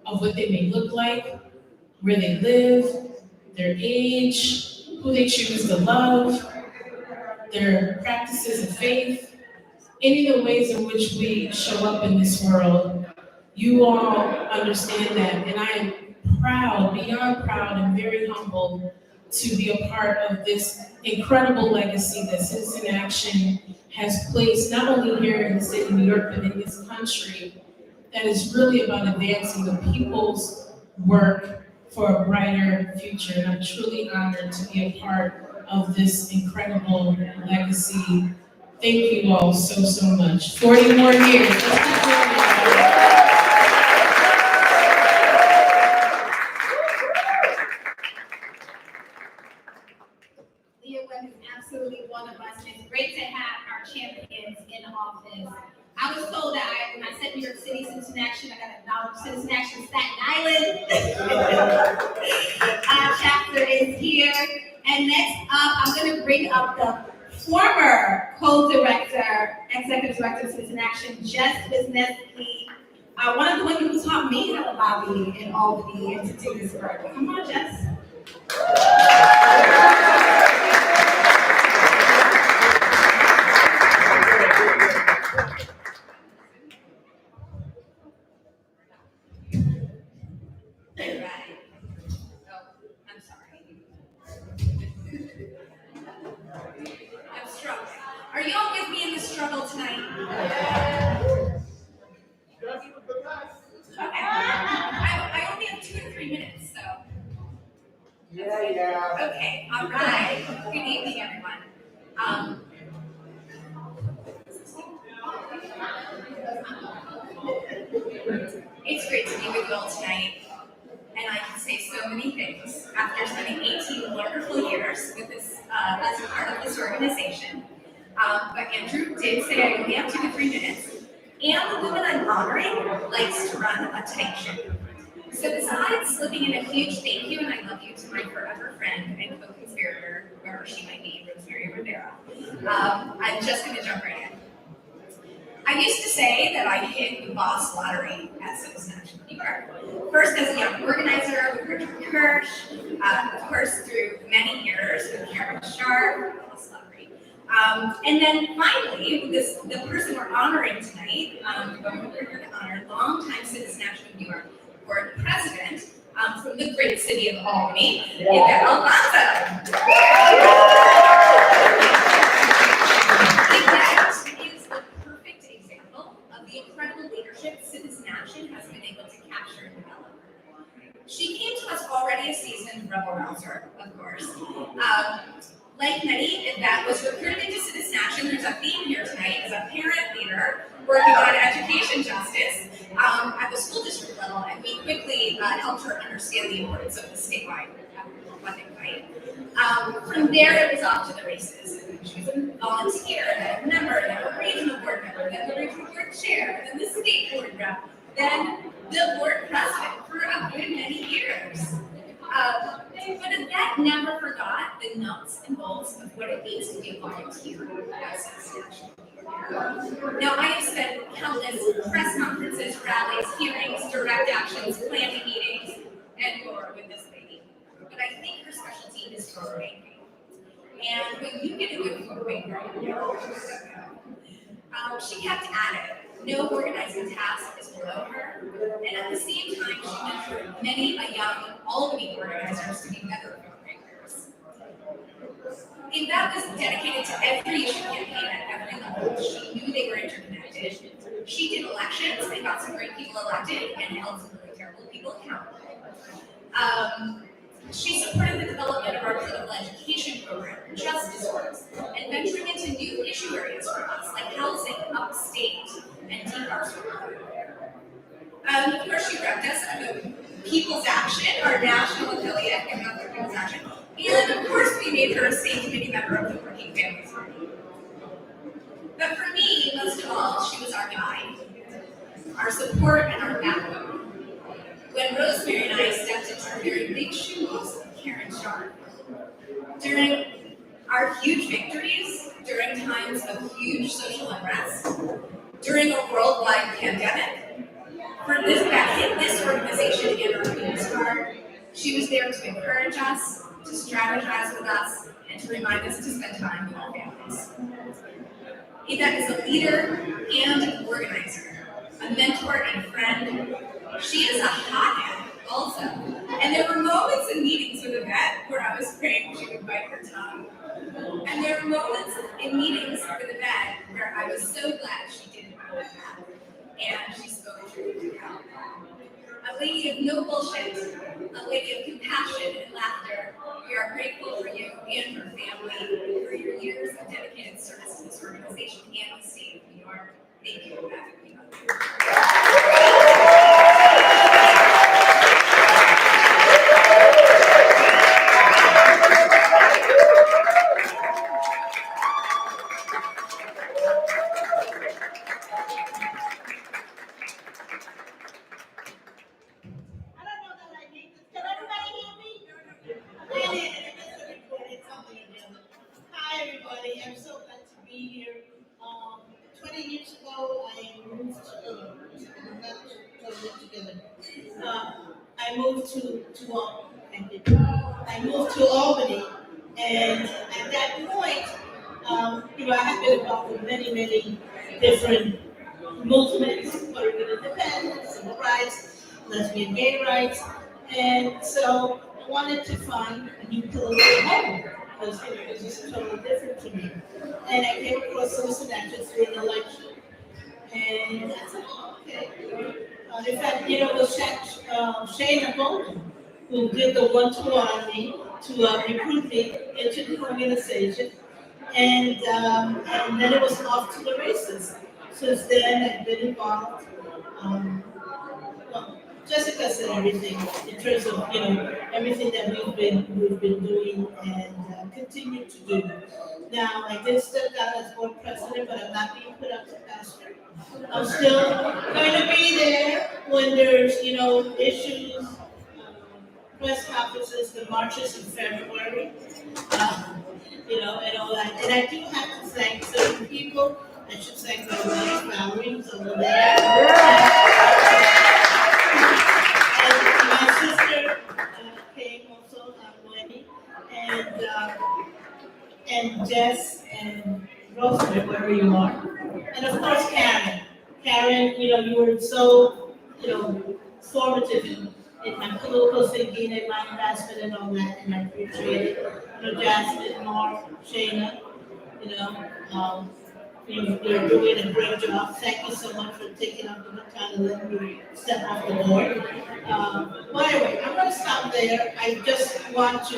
of what they may look like, where they live, their age, who they choose to love, their practices of faith, any of the ways in which we show up in this world. You all understand that, and I am proud, beyond proud, and very humbled to be a part of this incredible legacy that Citizen Action has placed not only here in the state of New York, but in this country, that is really about advancing the people's work for a brighter future. And I'm truly honored to be a part of this incredible legacy. Thank you all so, so much. 40 more years. Let's keep doing it. Absolutely one of us, and it's great to have our champions in office. I was told that when I said New York City Citizen Action, I got to acknowledge Citizen Action Staten Island. Our chapter is here. And next up, I'm going to bring up the former co-director, executive director of Citizen Action, Jess Wisniewski. One of the women who taught me how to lobby in Albany and to do this work. Come on, Jess. I'm struggling. Are you all with me in the struggle tonight? Okay. I only have 2 or 3 minutes, so. Yeah. Okay, all right. Good evening, everyone. It's great to be with you all tonight. And I can say so many things after spending 18 wonderful years with this, as a part of this organization. But Andrew did say I only have 2 to 3 minutes. And the woman I'm honoring likes to run a tight ship. So besides slipping in a huge thank you and I love you to my forever friend and co-conspirator, wherever she might be, Rosemary Rivera, I'm just going to jump right in. I used to say that I hit the boss lottery at Citizen Action New York. First as a young organizer with Richard Kirsch, of course through many years with Karen Sharp, boss lottery. And then finally, the person we're honoring tonight, we're here to honor longtime Citizen Action New York board president from the great city of Albany, Yvette Alonso. The incredible leadership Citizen Action has been able to capture and develop. She came to us already a seasoned rebel rouser, of course. Like many, that was recruited into Citizen Action. There's a theme here tonight as a parent leader working on education justice at the school district level, and we quickly helped her understand the importance of the statewide funding fight. From there, it was off to the races. She was a volunteer, then a member, then a regional board member, then the regional board chair, then the state board rep, then the board president for a good many years. But Yvette never forgot the nuts and bolts of what it means to be a volunteer at Citizen Action. Now, I have spent countless press conferences, rallies, hearings, direct actions, planning meetings, and more with this lady. But I think her specialty is phone banking. And when you get a good phone banker, she kept at it. No organizing task is below her. And at the same time, she mentored many a young Albany organizers to be better phone bankers. And that was dedicated to every issue campaign at every level. She knew they were interconnected. She did elections and got some great people elected and held some really terrible people accountable. She supported the development of our political education program, justice works, and venturing into new issue areas for us, like housing, upstate, and decarceration. Of course, she repped us at the People's Action, our national affiliate, and not the People's Action. And of course, we made her a state committee member of the Working Families Party. But for me, most of all, she was our guide, our support, and our backbone. When Rosemary and I stepped into her very big shoes of Karen Sharp, during our huge victories, during times of huge social unrest, during a worldwide pandemic, for this that hit this organization and our community card, she was there to encourage us, to strategize with us, and to remind us to spend time with our families. Yvette is a leader and an organizer, a mentor and friend. She is a hothead also. And there were moments in meetings with Yvette where I was praying she would bite her tongue. And there were moments in meetings with Yvette where I was so glad she didn't go with that. And she spoke truth to power. A lady of no bullshit, a lady of compassion and laughter. We are grateful for you and your family for your years of dedicated service to this organization and the state of New York. Thank you, Yvette. Hi, everybody. I'm so glad to be here. 20 years ago, I moved I moved to Albany, and at that point, I had been involved in many different movements, Puerto Rican independence, civil rights, lesbian gay rights, and so I wanted to find a new political home because it was just totally different to me. And I came across Citizen Action through an election, and I said, oh, okay. In fact, it was Shayna Bowman who did the one-to-one on me to recruit me into the organization, and then it was off to the races. Since then, I've been involved. Jessica said everything in terms of everything that we've been doing and continue to do. Now I did step down as board president, but I'm not being put up to pastor. I'm still going to be there when there's issues, press conferences, the marches in February, and all that. And I do have to thank certain people. I should thank my wife Valerie over there. My sister came also, Wendy, and Jess and Rosemary, wherever you are. And of course, Karen. Karen, you were so, formative in my political thinking and my investment and all that, and I appreciate it. Jasmine, Mark, Shayna, you're doing a great job. Thank you so much for taking up the baton and letting me step off the board. But anyway, I'm going to stop there. I just want to,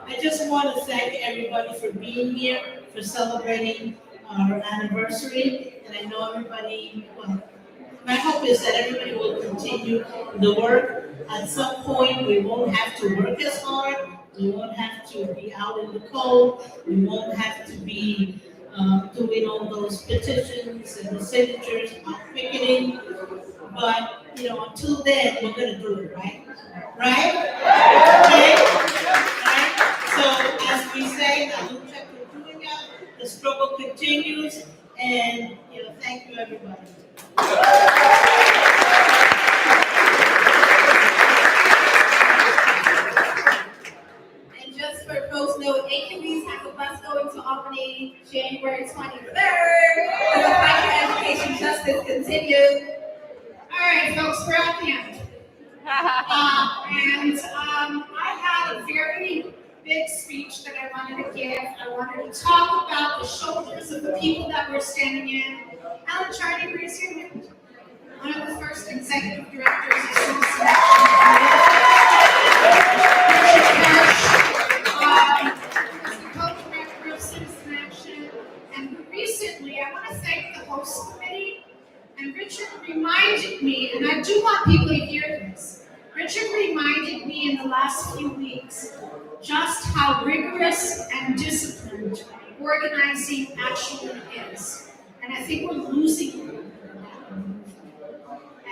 I just want to thank everybody for being here, for celebrating our anniversary. And I know everybody, my hope is that everybody will continue the work. At some point, we won't have to work as hard. We won't have to be out in the cold. We won't have to be doing all those petitions and the signatures, picketing. But, until then, we're going to do it, right? Right? Okay? Right? So, as we say, the struggle continues. And, thank you, everybody. And just for folks know, AQBs has a bus going to Albany January 23rd. The fight for education justice continues. All right, folks, we're at the end. I had a very big speech that I wanted to give. I wanted to talk about the shoulders of the people that we're standing in. Alan Charney, raise your hand. One of the first executive directors of Citizen Action. The co-director of Citizen Action. And recently, I want to thank the host committee. And Richard reminded me, and I do want people to hear this. Richard reminded me in the last few weeks just how rigorous and disciplined organizing actually is. And I think we're losing that.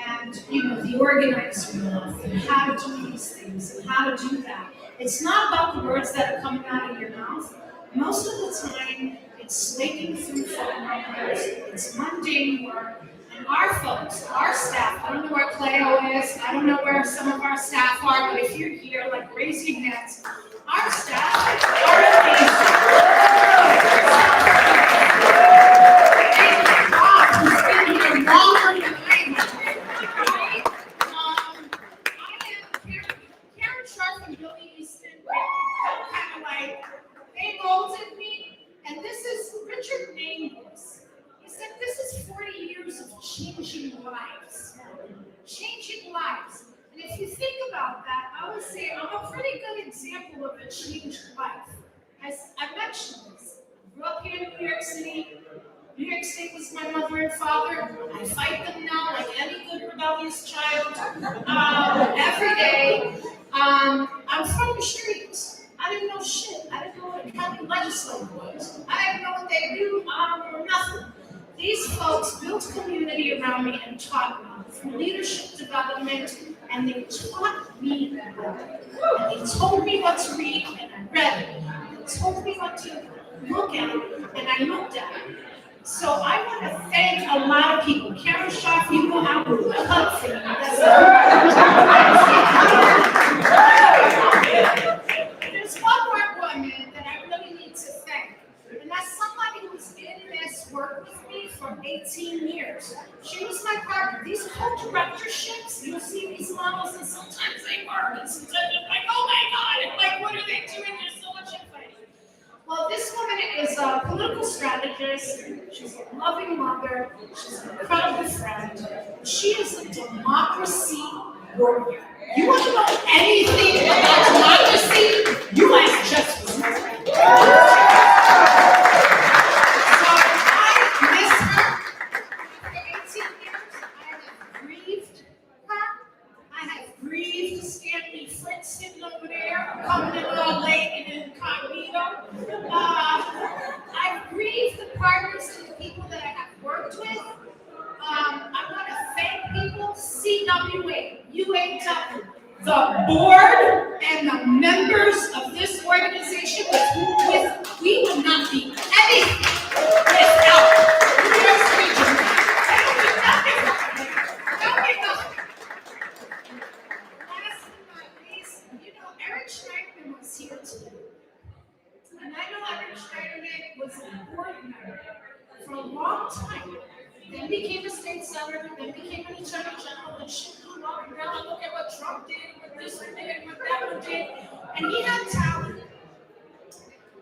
And, the organizing and how to do these things and how to do that. It's not about the words that are coming out of your mouth. Most of the time, it's slaking through phone numbers, it's mundane work. And our folks, our staff, I don't know where Cleo is, I don't know where some of our staff are, but if you're here, like, raise your hands. Our staff are amazing. Thank God who's been here longer than I have. Right? I am Karen Sharp and Billy Easton, kind of like, they molded me, and this is Richard named this. He said, this is 40 years of changing lives. Changing lives. And if you think about that, I would say I'm a pretty good example of a changed life. As I mentioned this, I grew up here in New York City. New York State was my mother and father. I fight them now like any good rebellious child. Every day. I'm from the streets. I didn't know shit. I didn't know what a county legislature was. I didn't know what they do or nothing. These folks built community around me and taught me from leadership development, and they taught me that. And they told me what to read, and I read it. They told me what to look at, and I looked at it. So I want to thank a lot of people. Karen Sharp, you know how to hug for me. There's one more woman that I really need to thank. And that's somebody who's in this work with me for 18 years. She was my partner. These co-directorships, you'll see these models, and sometimes they work, and sometimes it's like, oh my God, and like, what are they doing? There's so much infighting. Well, this woman is a political strategist. She's a loving mother. She's an incredible friend. She is a democracy warrior. You want to know anything about democracy? You ask Justice. Over there, coming in all late and incognito. I've grieved the partners and the people that I have worked with. I want to thank people, CWA, UAW, the board, and the members of this organization with we would not be anything without this region. Eric Schneiderman was here today. And I know Eric Schneiderman was an board member for a long time. Then became a state senator, then became an attorney general, and shit blew up and down. Look at what Trump did, what this one did, what that one did. And he had talent.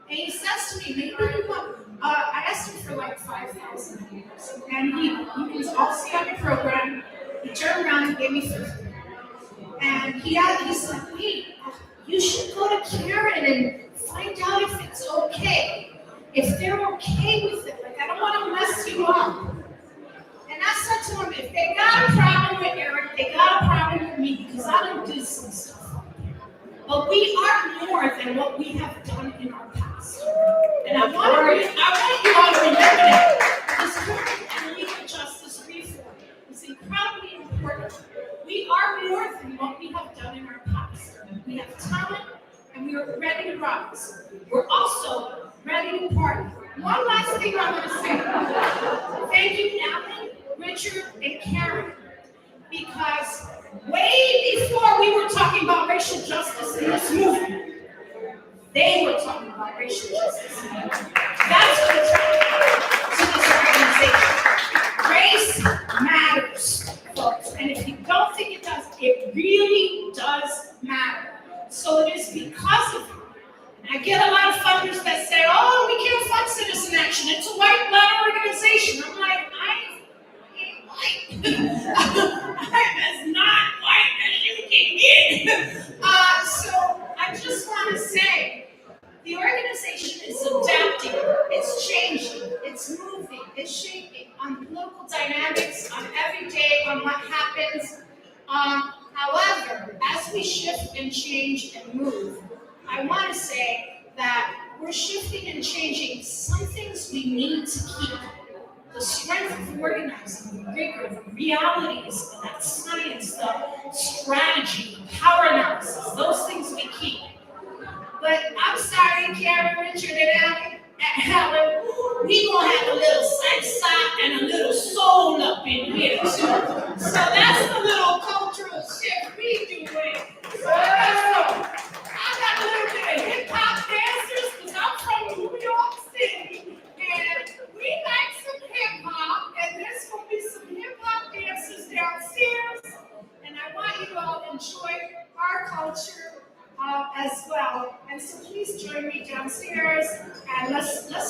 And he says to me, maybe you want, I asked him for like $5,000. And you can all see on your program, he turned around and gave me $50. And he said, wait, you should go to Karen and find out if it's okay. If they're okay with it. Like, I don't want to mess you up. And I said to him, if they got a problem with Eric, they got a problem with me because I don't do some stuff. But we are more than what we have done in our past. And I want you all to remember that. This current and legal justice reform is incredibly important. We are more than what we have done in our past. We have talent, and we are ready to rise. We're also ready to party. One last thing I want to say. Thank you, Alan, Richard, and Karen, because way before we were talking about racial justice in this movement, they were talking about racial justice. That's what attracted to this organization. Race matters, folks. And if you don't think it does, it really political dynamics every day on what happens. However, as we shift and change and move, I want to say that we're shifting and changing some things we need to keep. The strength of organizing, the rigor, the realities, and that science, the strategy, the power analysis, those things we keep. But I'm sorry, Karen, Richard, and Helen, we gonna have a little sex and a little soul up in here too. So that's the little cultural shift we doing. So I got a little bit of hip hop dancers because I'm from New York City, and we like some hip hop, and there's gonna be some hip hop dancers downstairs, and I want you all to enjoy our culture as well. And so please join me downstairs, and let's